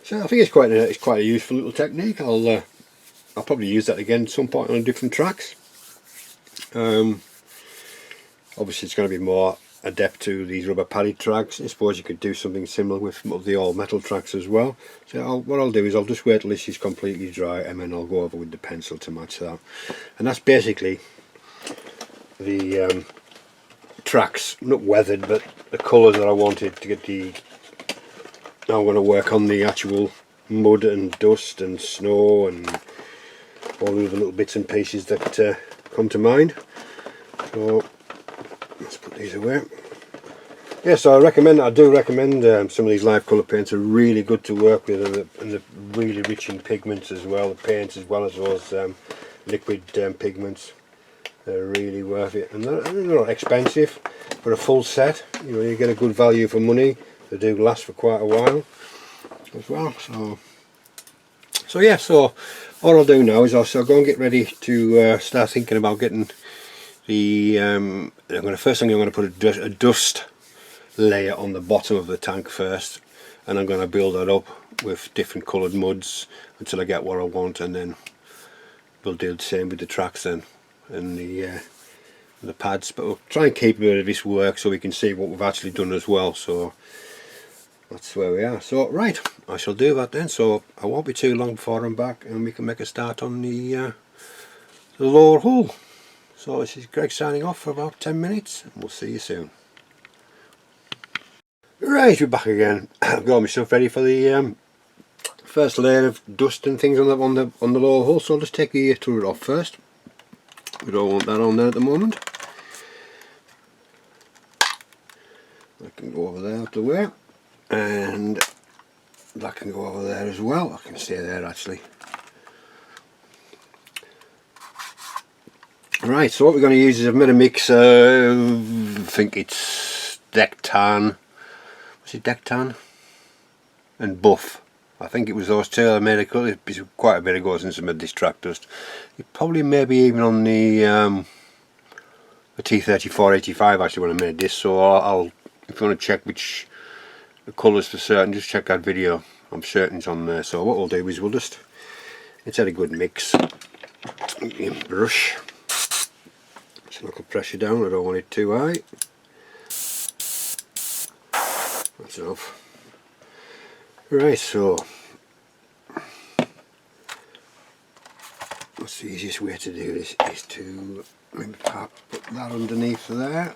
So I think it's quite a useful little technique. I'll probably use that again at some point on different tracks. Obviously it's going to be more adept to these rubber padded tracks. I suppose you could do something similar with the all metal tracks as well. So what I'll do is I'll just wait till this is completely dry, and then I'll go over with the pencil to match that. And that's basically the tracks, not weathered, but the colours that I wanted to get the. Now I'm going to work on the actual mud and dust and snow and all the other little bits and pieces that come to mind. So let's put these away. Yeah, so I do recommend some of these live colour paints are really good to work with, and they're really rich in pigments as well, the paints as well as those liquid pigments. They're really worth it, and they're not expensive for a full set. You know, you get a good value for money. They do last for quite a while as well. So yeah, so all I'll do now is I'll go and get ready to start thinking about getting the first thing I'm going to put a dust layer on the bottom of the tank first, and I'm going to build that up with different coloured muds until I get what I want, and then we'll do the same with the tracks then and the pads. But we'll try and keep a bit of this work so we can see what we've actually done as well. So that's where we are. So right, I shall do that then, so I won't be too long before I'm back and we can make a start on the lower hull. So this is Greg signing off for about 10 minutes, and we'll see you soon. Right, we're back again. I've got myself ready for the first layer of dust and things on the lower hull. So I'll just take the turret off first. We don't want that on there at the moment. I can go over there out the way, and that can go over there as well. I can stay there actually. Right, so what we're going to use is I've made a mix of, I think it's deck tan. Was it deck tan? And buff. I think it was those two. I made quite a bit ago since I made this track dust. It probably maybe even on the T3485 actually when I made this. So I'll if you want to check which the colours for certain, just check that video. I'm certain it's on there. So what we'll do is we'll just, it's had a good mix. Brush. Just knock the pressure down. I don't want it too high. That's enough. Right, so what's the easiest way to do this is to maybe put that underneath there.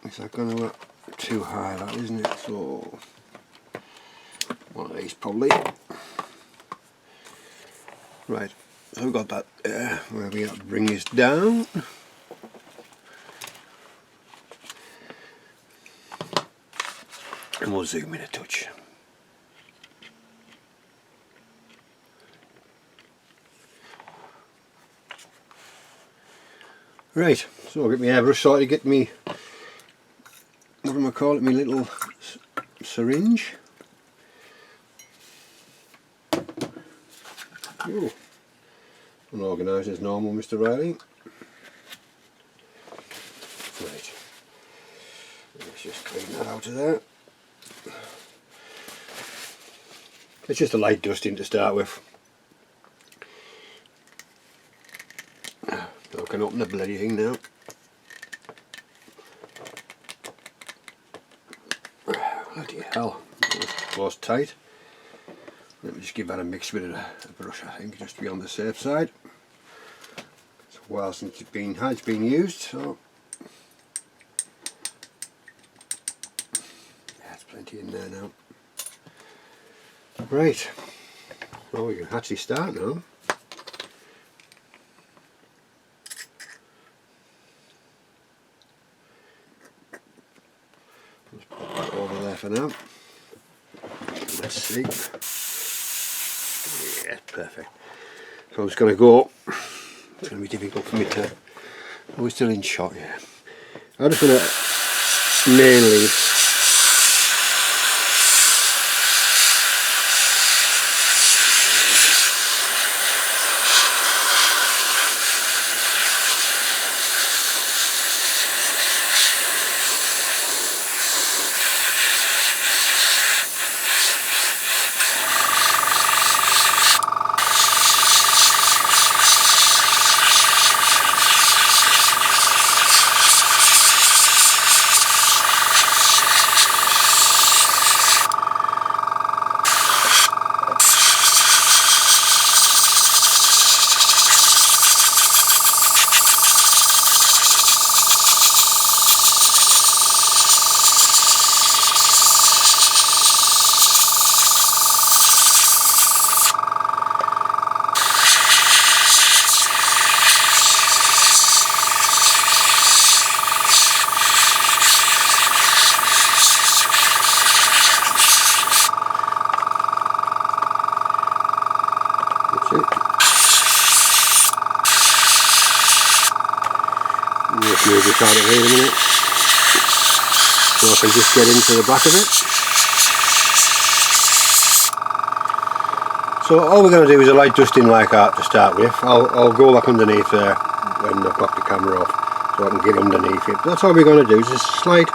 Is that going to look too high, that isn't it? So one of these probably. Right, so we've got that there, where we have to bring this down. And we'll zoom in a touch. Right, so I'll get my airbrush sorted to get me, what am I call it, my little syringe. Oh, unorganised as normal, Mr. Riley. Right, let's just clean that out of there. It's just a light dusting to start with. I can open the bloody thing now. Bloody hell, close tight. Let me just give that a mix with a brush, I think, just to be on the safe side. It's a while since it's been used, so yeah, there's plenty in there now. Right, well we can actually start now. Let's put that over there for now. Let's see. Yeah, perfect. So I'm just going to go. It's going to be difficult for me to. Oh, we're still in shot, yeah. I'm just going to mainly. Just move this out of here in a minute so I can just get into the back of it. So all we're going to do is a light dusting like that to start with. I'll go back underneath there when I've got the camera off. so I can get underneath it. That's all we're going to do, is just a slight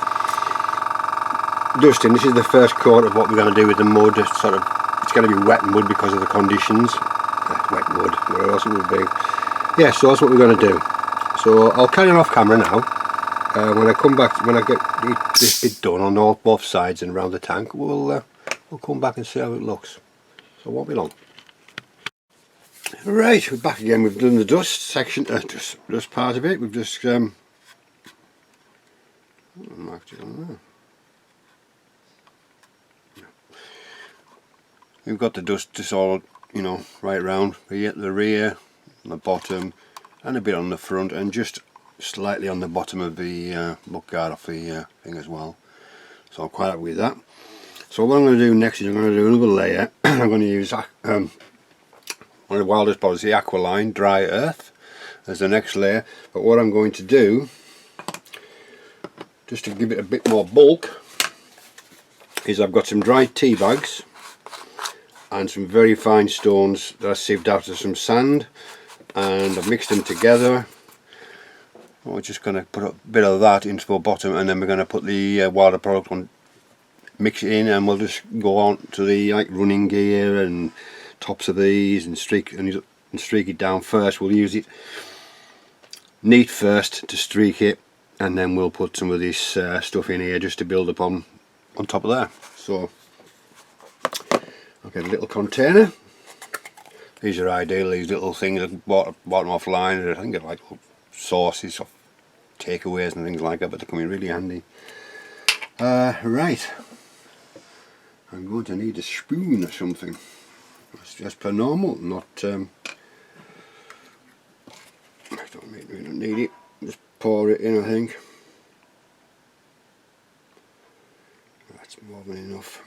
dusting. This is the first coat of what we're going to do with the mud. It's sort of, it's going to be wet mud because of the conditions. Wet mud, what else it would be. Yeah, so that's what we're going to do. So I'll carry on off camera now. When I come back, when I get this bit done on both sides and around the tank, we'll come back and see how it looks. So it won't be long. Right, we're back again. We've done the dust section, dust part of it. We've just marked it on there. We've got the dust just all, you know, right round the rear, on the bottom, and a bit on the front, and just slightly on the bottom of the mud guard off the thing as well. So I'm quite happy with that. So what I'm going to do next is I'm going to do another layer. I'm going to use one of the wildest products, the Aqualine Dry Earth, as the next layer. But what I'm going to do, just to give it a bit more bulk, is I've got some dried tea bags and some very fine stones that I sieved out of some sand, and I've mixed them together. We're just going to put a bit of that into the bottom, and then we're going to put the wilder product on, mix it in, and we'll just go on to the running gear and tops of these and streak it down first. We'll use it neat first to streak it, and then we'll put some of this stuff in here just to build up on top of there. So I'll get a little container. These are ideal, these little things I bought offline. I think they're like sauces or takeaways and things like that, but they come in really handy. Right, I'm going to need a spoon or something. It's just per normal, not I don't need it. Just pour it in, I think. That's more than enough.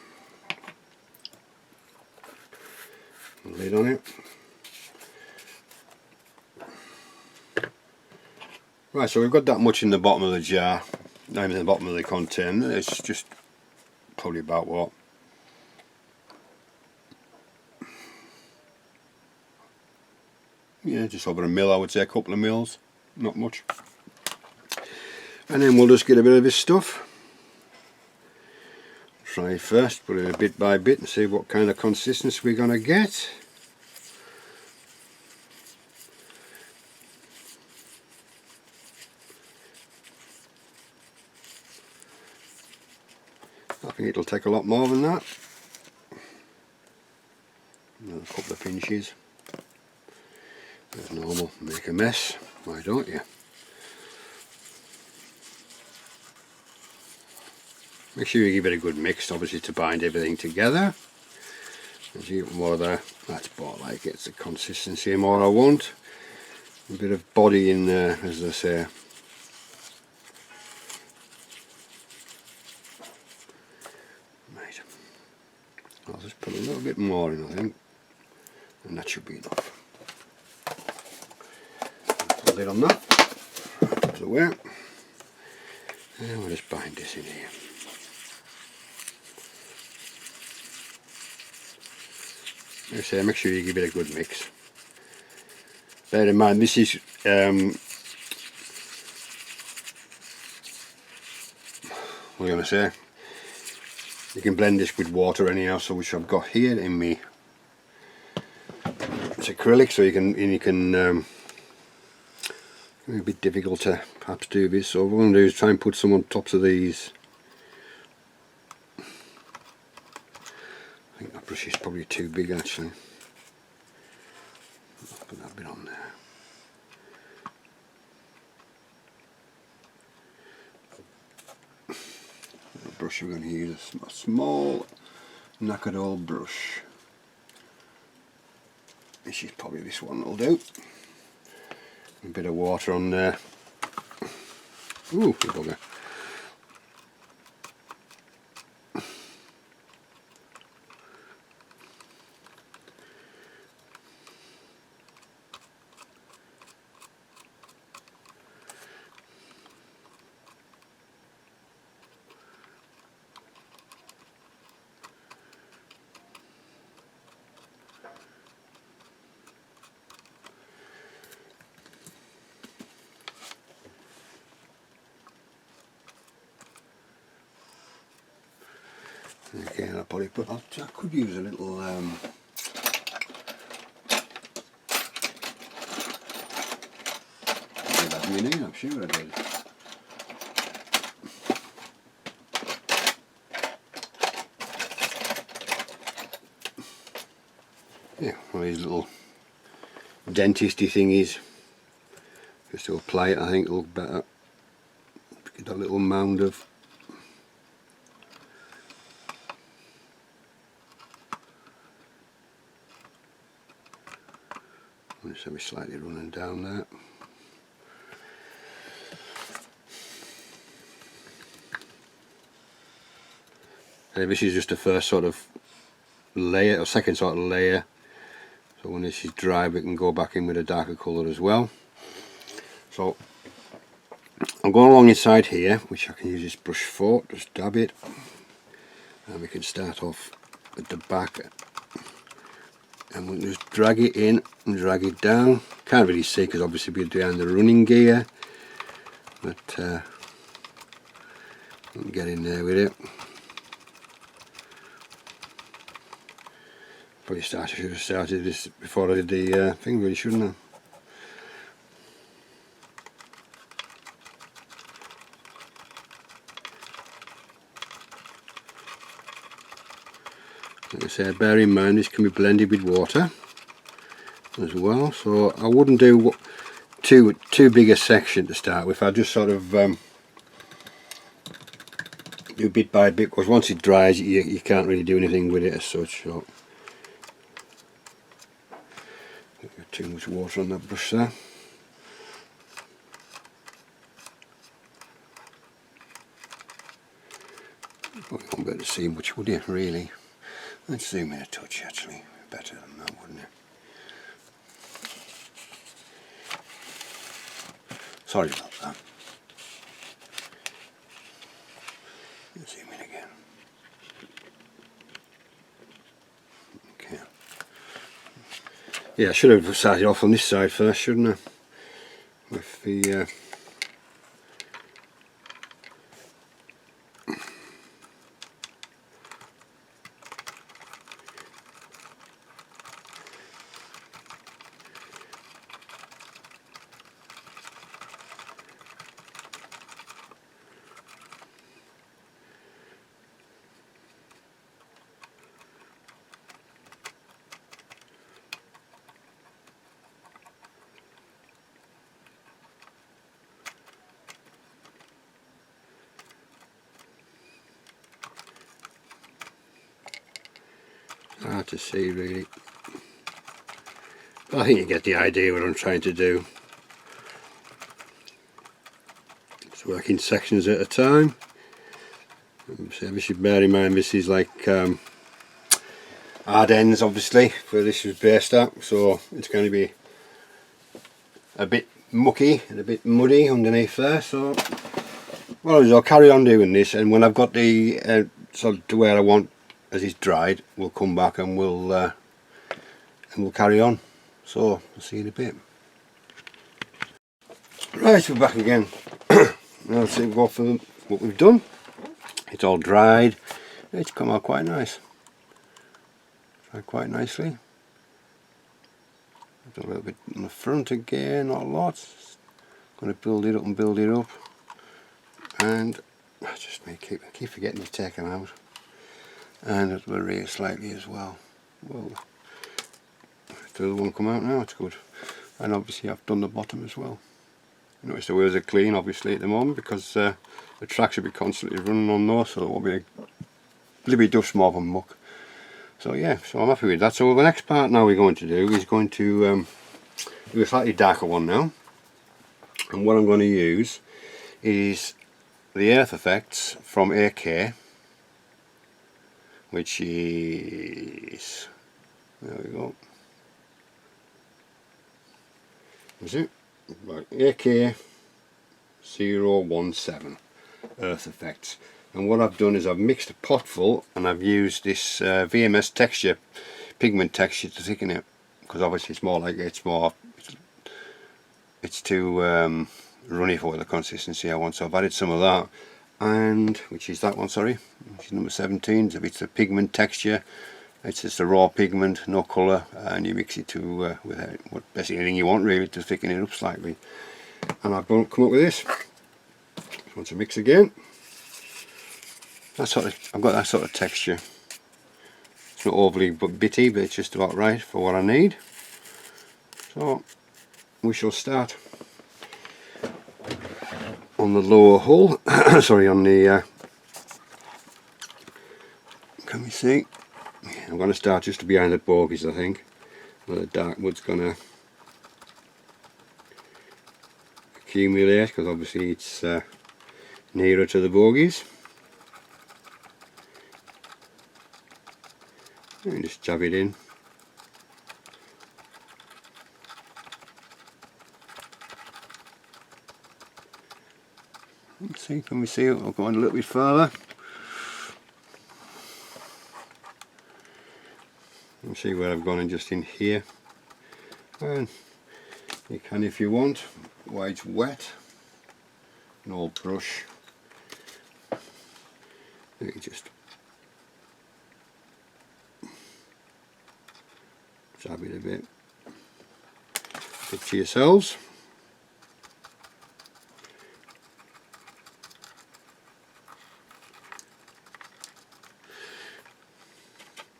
Lid on it. Right, so we've got that much in the bottom of the jar, in the bottom of the container. It's just probably about what? Yeah, just over a mil, I would say, a couple of mils, not much. And then we'll just get a bit of this stuff. Try first, put it bit by bit and see what kind of consistency we're going to get. I think it'll take a lot more than that. Another couple of pinches. As normal, make a mess, why don't you? Make sure you give it a good mix, obviously, to bind everything together. As you get more of that, that's about like it's the consistency more I want. A bit of body in there, as I say. Right. I'll just put a little bit more in, I think, and that should be enough. Put a lid on that. Out of the way. And we'll just bind this in here. Like I say, make sure you give it a good mix. Bear in mind, this is what am I going to say? You can blend this with water anyhow, so which I've got here in me. It's acrylic, so you can it's a bit difficult to perhaps do this. So what I'm going to do is try and put some on tops of these. I think that brush is probably too big actually. I'll put that bit on there. The brush we're going to use is a small knackered old brush. This is probably this one will do. A bit of water on there. Ooh, bugger. Again, I'll probably put, I could use a little I'm sure I did. Yeah, one of these little dentisty thingies, just to apply it. I think it'll look better. Get a little mound of so we're slightly running down there. This is just the first sort of layer, or second sort of layer, so when this is dry we can go back in with a darker colour as well. So I'm going along inside here, which I can use this brush for, just dab it, and we can start off at the back, and we'll just drag it in and drag it down. Can't really see because obviously we're down the running gear, but we can get in there with it. Probably should have started this before I did the thing, really, shouldn't I? Like I said, bear in mind this can be blended with water as well, so I wouldn't do too big a section to start with. I just sort of do bit by bit, because once it dries you can't really do anything with it as such. So got too much water on that brush there. Well, you won't be able to see much, would you, really? Let's zoom in a touch, actually. Better than that, wouldn't it? Sorry about that. Let's zoom in again. Okay. Yeah, I should have started off on this side first, shouldn't I? With the hard to see really, but I think you get the idea what I'm trying to do. Just work in sections at a time. So we should bear in mind this is like hard ends, obviously, where this was based at, so it's going to be a bit mucky and a bit muddy underneath there. So what I'll carry on doing this, and when I've got the sort of to where I want as it's dried, we'll come back and we'll carry on. So I'll see you in a bit. Right, we're back again. Now let's see what we've done. It's all dried. It's come out quite nice. Dried quite nicely. A little bit on the front again, not a lot. Going to build it up and build it up. And I just keep forgetting to take them out. And at the rear slightly as well. Well, the other one come out now, it's good. And obviously I've done the bottom as well. You notice the wheels are clean obviously at the moment, because the track should be constantly running on those, so there won't be a little bit dust more than muck. So yeah, so I'm happy with that. So the next part now we're going to do is going to do a slightly darker one now. And what I'm going to use is the Earth Effects from AK, which is, there we go, is it? Right, AK017 Earth Effects. And what I've done is I've mixed a pot full, and I've used this VMS texture, pigment texture, to thicken it, because obviously it's more like it's too runny for the consistency I want. So I've added some of that, and which is that one, sorry, which is number 17. So it's a pigment texture. It's just a raw pigment, no colour, and you mix it to with basically anything you want really to thicken it up slightly. And I've come up with this. Want to mix again. I've got that sort of texture. It's not overly bitty, but it's just about right for what I need. So we shall start on the lower hull. Sorry, on the can we see? I'm going to start just behind the bogies, I think, where the dark wood's going to accumulate, because obviously it's nearer to the bogies. And just jab it in. Let's see, can we see it? I'll go on a little bit further. Let's see where I've gone and just in here. And you can, if you want, while it's wet, an old brush, you can just jab it a bit. Picture yourselves.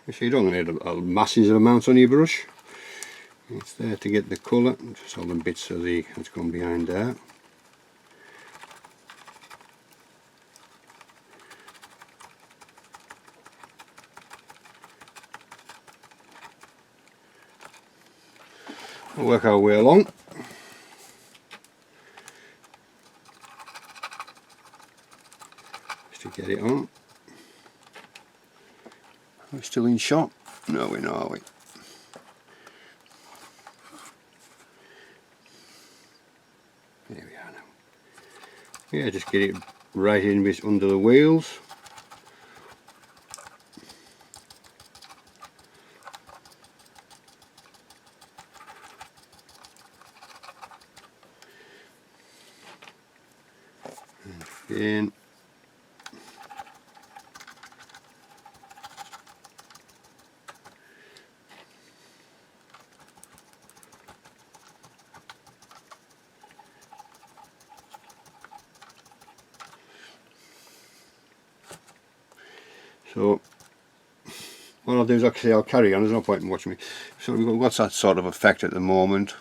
So you don't need a massive amount on your brush. It's there to get the colour, just all the bits of that's gone behind there. We'll work our way along. Just to get it on. We're still in shot? No, we're not, are we? There we are now. Yeah, just get it right in under the wheels. And again. So what I'll do is actually I'll carry on, there's no point in watching me. So we've got that sort of effect at the moment.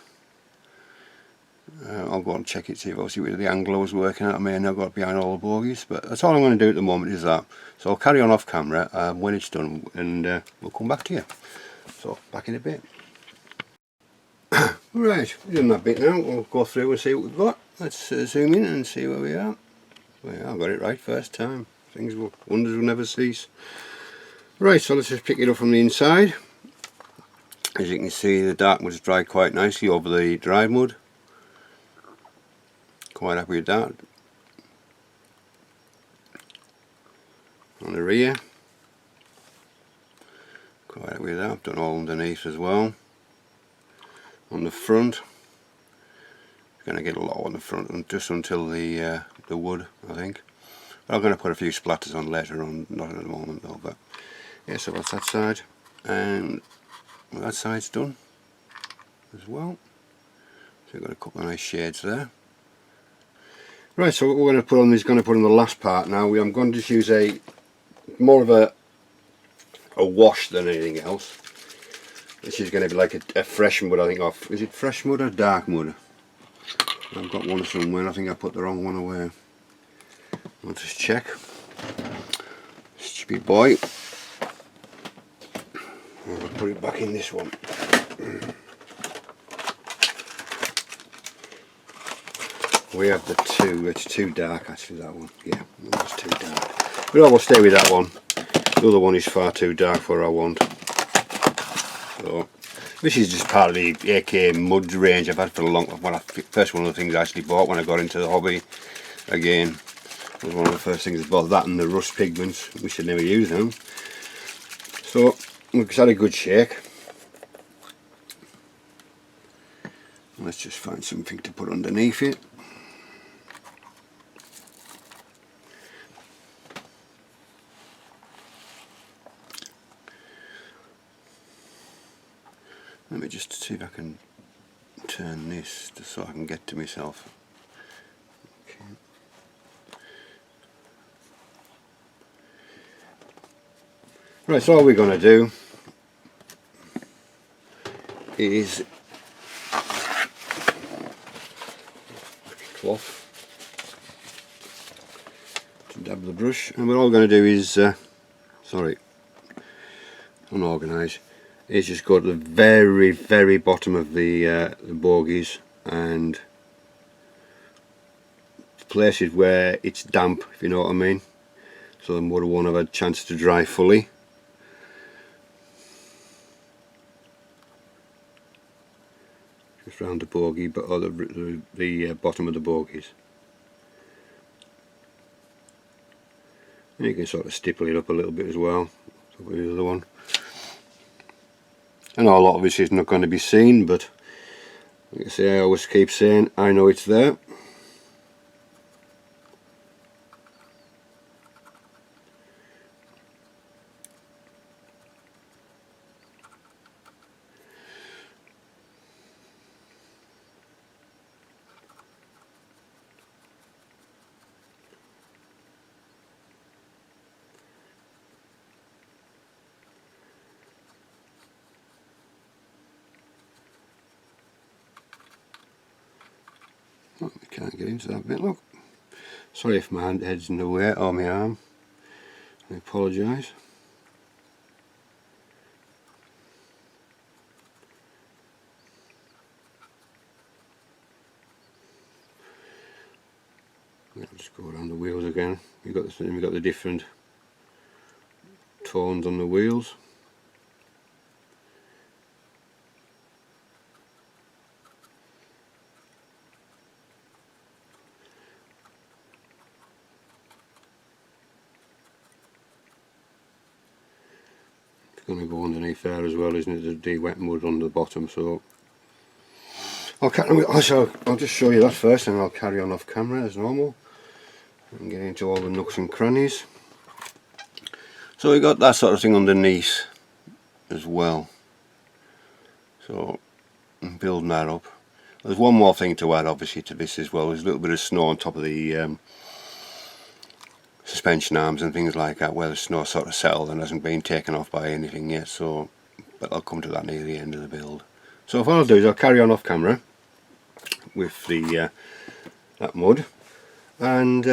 I'll go and check it, see if obviously where the angle I was working at. I may have not got behind all the bogies, but that's all I'm going to do at the moment is that. So I'll carry on off camera when it's done, and we'll come back to you. So back in a bit. Right, we've done that bit now. We'll go through and see what we've got. Let's zoom in and see where we are. Well, yeah, I got it right first time. Wonders will never cease. Right, so let's just pick it up from the inside. As you can see, the dark mud's dried quite nicely over the dry mud. Quite happy with that. On the rear, quite happy with that. I've done all underneath as well. On the front, going to get a lot on the front, just until the wood, I think. But I'm going to put a few splatters on later on, not at the moment though. But yeah, so that's that side, and well, that side's done as well. So we've got a couple of nice shades there. Right, so what we're going to put on is going to put on the last part now. I'm going to just use more of a wash than anything else. This is going to be like a fresh mud, I think. Is it fresh mud or dark mud? I've got one somewhere. I think I put the wrong one away. I'll just check. Stupid boy. I'll put it back in this one. We have the two. It's too dark actually, that one. Yeah, it's too dark. But I will stay with that one. The other one is far too dark for what I want. So this is just part of the AK mud range I've had for a long time. First one of the things I actually bought when I got into the hobby. Again, was one of the first things I bought, that and the rust pigments, which I never use now. So we've had a good shake. Let's just find something to put underneath it. Let me just see if I can turn this just so I can get to myself. Okay. Right, so all we're going to do is cloth to dab the brush, and we're all going to do is sorry, unorganised, is just go to the very bottom of the bogies and places where it's damp, if you know what I mean, so the mud won't have a chance to dry fully. Just round the bogie, but the bottom of the bogies. And you can sort of stipple it up a little bit as well. So with the other one. I know a lot of this is not going to be seen, but like I say, I always keep saying I know it's there. Oh, we can't get into that bit, look. Sorry if my head's in the way, or my arm. I apologise. I'll just go around the wheels again. We've got the different tones on the wheels. Going to go underneath there as well, isn't it? The wet mud on the bottom. So I'll just show you that first, and I'll carry on off camera as normal and get into all the nooks and crannies. So we got that sort of thing underneath as well. So I'm building that up. There's one more thing to add, obviously, to this as well. There's a little bit of snow on top of the suspension arms and things like that, where the snow sort of settled and hasn't been taken off by anything yet, so but I'll come to that near the end of the build. So what I'll do is I'll carry on off camera with the that mud, and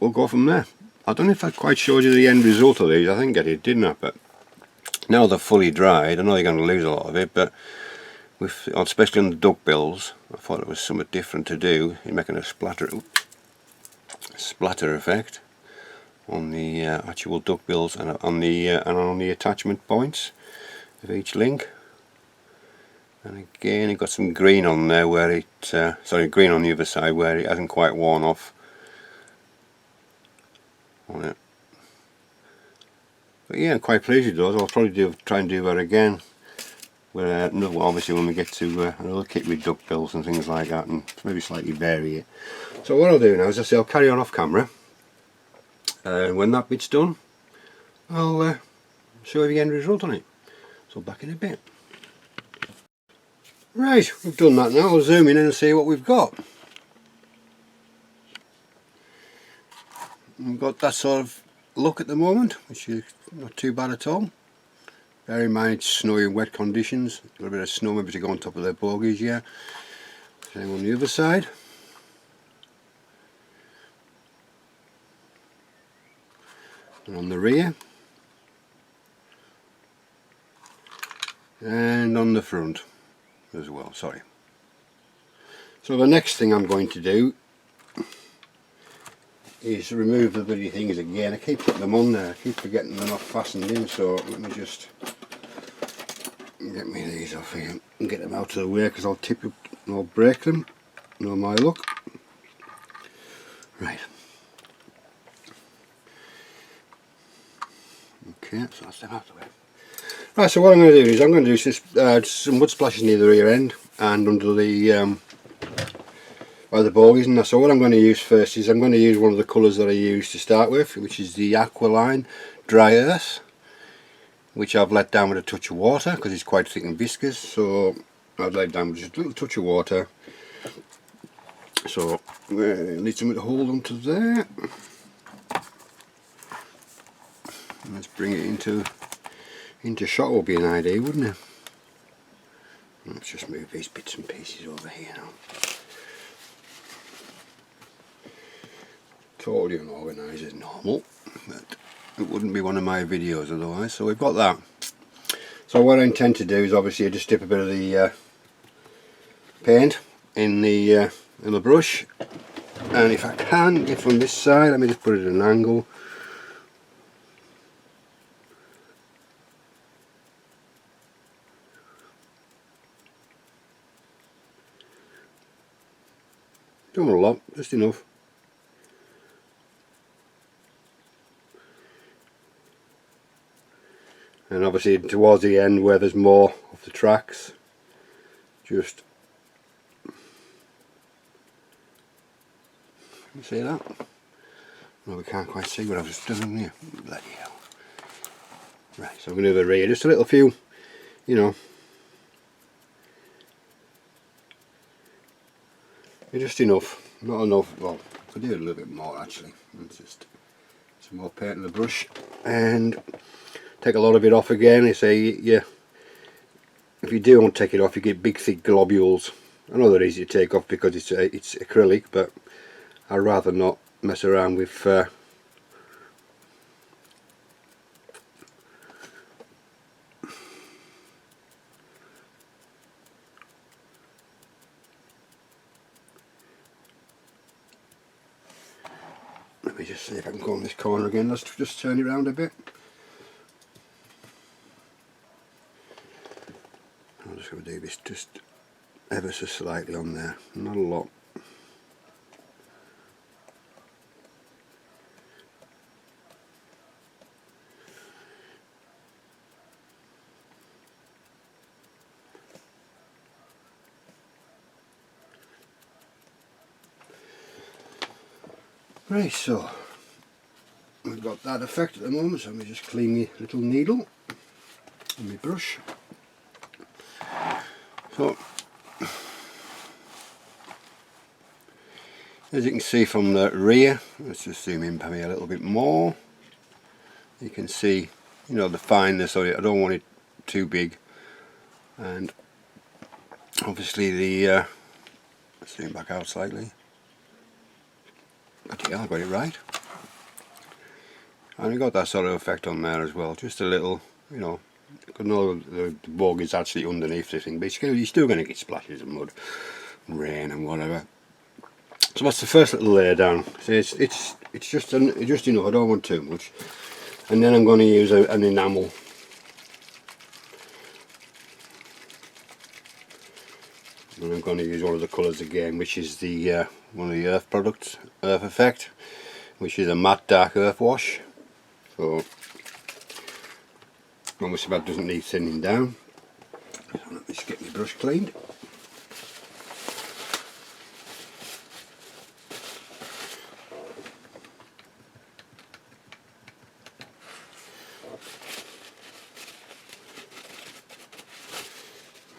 we'll go from there. I don't know if I quite showed you the end result of these. I think I did, didn't I? But now they're fully dried, I know you're going to lose a lot of it, but with, especially on the duck bills, I thought it was something different to do in making a splatter effect on the actual duck bills and on the attachment points of each link. And again, it got some green on there where it sorry, green on the other side where it hasn't quite worn off on it. But yeah, I'm quite pleased with those. I'll probably try and do that again. Where obviously when we get to another kit with duck bills and things like that, and maybe slightly vary it. So what I'll do now is I'll carry on off camera, and when that bit's done, I'll show you the end result on it. So back in a bit. Right, we've done that now. I'll zoom in and see what we've got. We've got that sort of look at the moment, which is not too bad at all. Bear in mind it's snowy and wet conditions. A little bit of snow maybe to go on top of their bogies, yeah. Same on the other side. And on the rear. And on the front as well, sorry. So the next thing I'm going to do is remove the bloody things again. I keep putting them on there, I keep forgetting they're not fastened in, so let me just get me these off here and get them out of the way, because I'll tip it and I'll break them. Know my luck. Right. Okay, so that's them out of the way. Right, so what I'm going to do is I'm going to do some wood splashes near the rear end and under the by the bogies and that. So what I'm going to use first is I'm going to use one of the colours that I used to start with, which is the Aqualine Dry Earth. which I've let down with a touch of water because it's quite thick and viscous, so I've let down with just a little touch of water. So I need something to hold on to there. Let's bring it into shot would be an idea, wouldn't it? Let's just move these bits and pieces over here now. Totally unorganised as normal, but it wouldn't be one of my videos otherwise. So we've got that. So what I intend to do is obviously just dip a bit of the paint in the brush, and if I can get from this side, let me just put it at an angle. Don't want a lot, just enough. And obviously towards the end where there's more of the tracks, just, can you see that? No, we can't quite see what I've just done here. Bloody hell. Right, so I'm going to do the rear, just a little few, you know, just enough, not enough. Well, I could do a little bit more actually. It's just some more paint in the brush and take a lot of it off again. They say, yeah, if you do want to take it off, you get big thick globules. I know they're easy to take off because it's acrylic, but I'd rather not mess around with let me just see if I can go on this corner again. Let's just turn it around a bit. I'm just going to do this just ever so slightly on there, not a lot. Right, so we've got that effect at the moment, so let me just clean my little needle and my brush. So as you can see from the rear, let's just zoom in maybe a little bit more. You can see, you know, the fineness of it. I don't want it too big, and obviously the let's zoom back out slightly. But yeah, I got it right. And we got that sort of effect on there as well, just a little, you know, I know the bog is actually underneath this thing, but you're still going to get splashes of mud and rain and whatever. So that's the first little layer down. So it's just enough, I don't want too much. And then I'm going to use an enamel. And I'm going to use one of the colours again, which is the one of the Earth products, Earth Effect, which is a matte dark earth wash. So obviously that doesn't need thinning down. So let me just get my brush cleaned.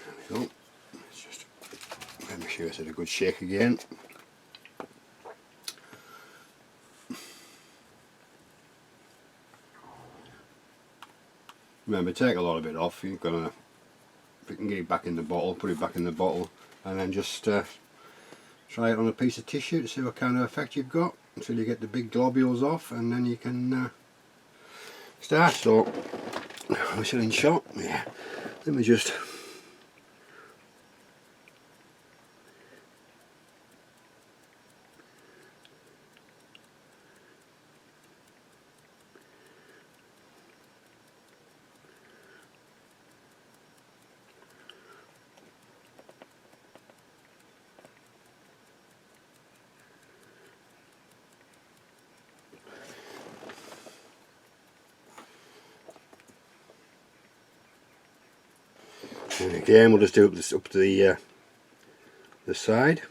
There we go. Let's just make sure it's had a good shake again. Remember, take a lot of it off. You're gonna, if you can get it back in the bottle, put it back in the bottle, and then just try it on a piece of tissue to see what kind of effect you've got until you get the big globules off, and then you can start. So, we're still in shot. Yeah. Let me just. And again, we'll just do this up to the side.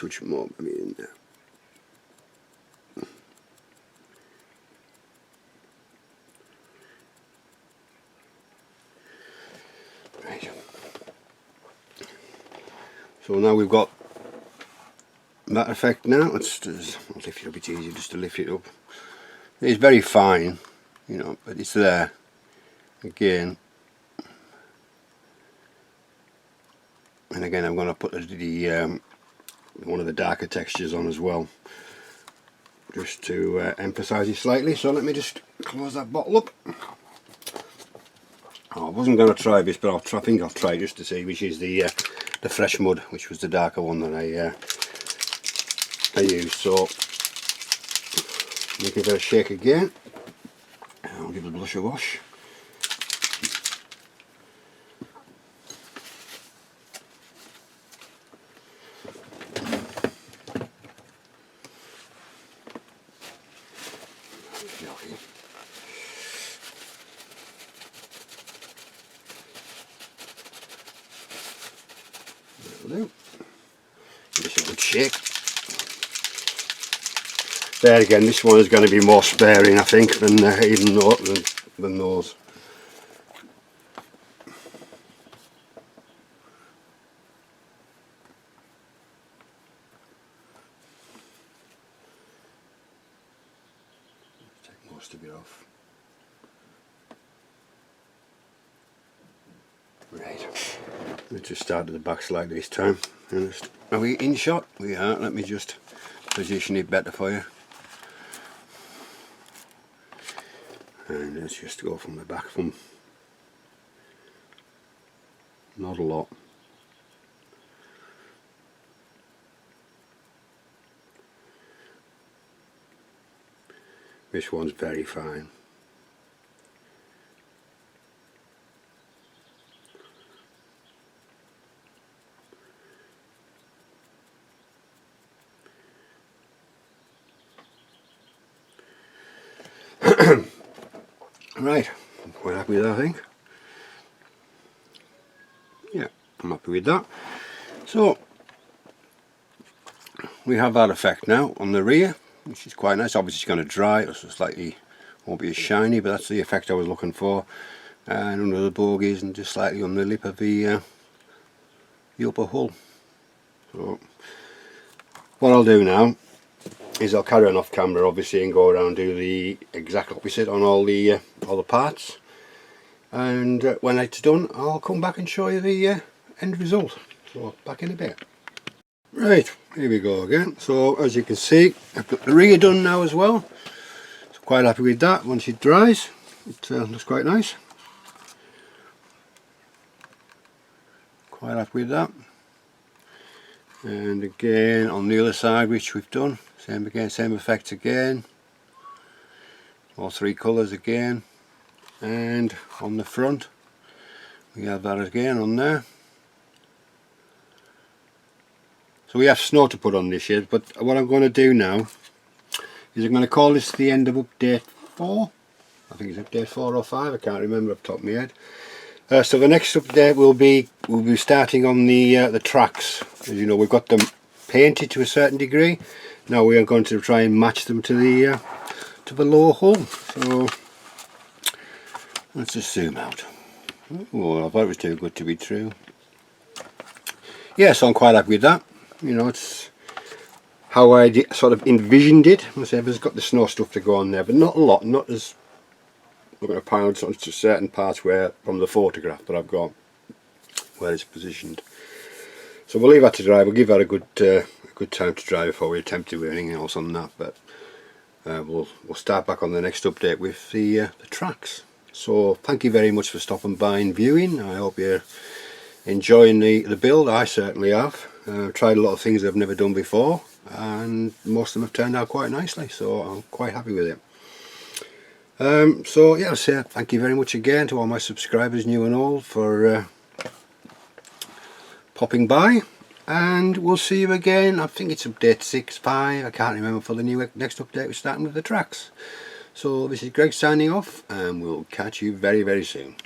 touch more maybe in there. Right. So now we've got that effect now. Let's I'll lift it up, it's easier just to lift it up. It's very fine, you know, but it's there. Again, and again I'm going to put the one of the darker textures on as well, just to emphasize it slightly. So let me just close that bottle up. Oh, I wasn't going to try this, but I think I'll try just to see which is the fresh mud, which was the darker one that I used. So give it a shake again. I'll give the blush a wash. Just a good shake. There again, this one is going to be more sparing, I think, than even than those. Take most of it off. Right. Let's just start at the back slightly this time. Are we in shot? We are. Let me just position it better for you. And let's just go from the back, from not a lot. This one's very fine. Right, I'm quite happy with that, I think. Yeah, I'm happy with that. So we have that effect now on the rear, which is quite nice. Obviously it's going to dry, so slightly won't be as shiny, but that's the effect I was looking for. And under the bogies and just slightly on the lip of the upper hull. So what I'll do now is I'll carry on off camera, obviously, and go around and do the exact opposite on all the parts. And when it's done, I'll come back and show you the end result. So back in a bit. Right, here we go again. So as you can see, I've got the rear done now as well. So quite happy with that. Once it dries, it looks quite nice. Quite happy with that. And again on the other side, which we've done, same again, same effects again. All three colours again. And on the front, we have that again on there. So we have snow to put on this yet, but what I'm going to do now is I'm going to call this the end of update 4. I think it's update 4 or 5, I can't remember off the top of my head. So the next update we'll be starting on the tracks. As you know, we've got them painted to a certain degree. Now we are going to try and match them to the lower hull. So let's just zoom out. Oh, I thought it was too good to be true. Yeah, so I'm quite happy with that. You know, it's how I sort of envisioned it. I say it's got the snow stuff to go on there, but not a lot, not as I'm going to pound on to certain parts where from the photograph that I've got where it's positioned. So we'll leave that to dry. We'll give that a good time to dry before we attempt to do anything else on that. But we'll start back on the next update with the tracks. So thank you very much for stopping by and viewing. I hope you're enjoying the build. I certainly have. Tried a lot of things I've never done before, and most of them have turned out quite nicely, so I'm quite happy with it. So yeah, I'll say thank you very much again to all my subscribers, new and old, for popping by, and we'll see you again. I think it's update 6, 5, I can't remember, for the next update. We're starting with the tracks. So this is Greg signing off, and we'll catch you very, very soon.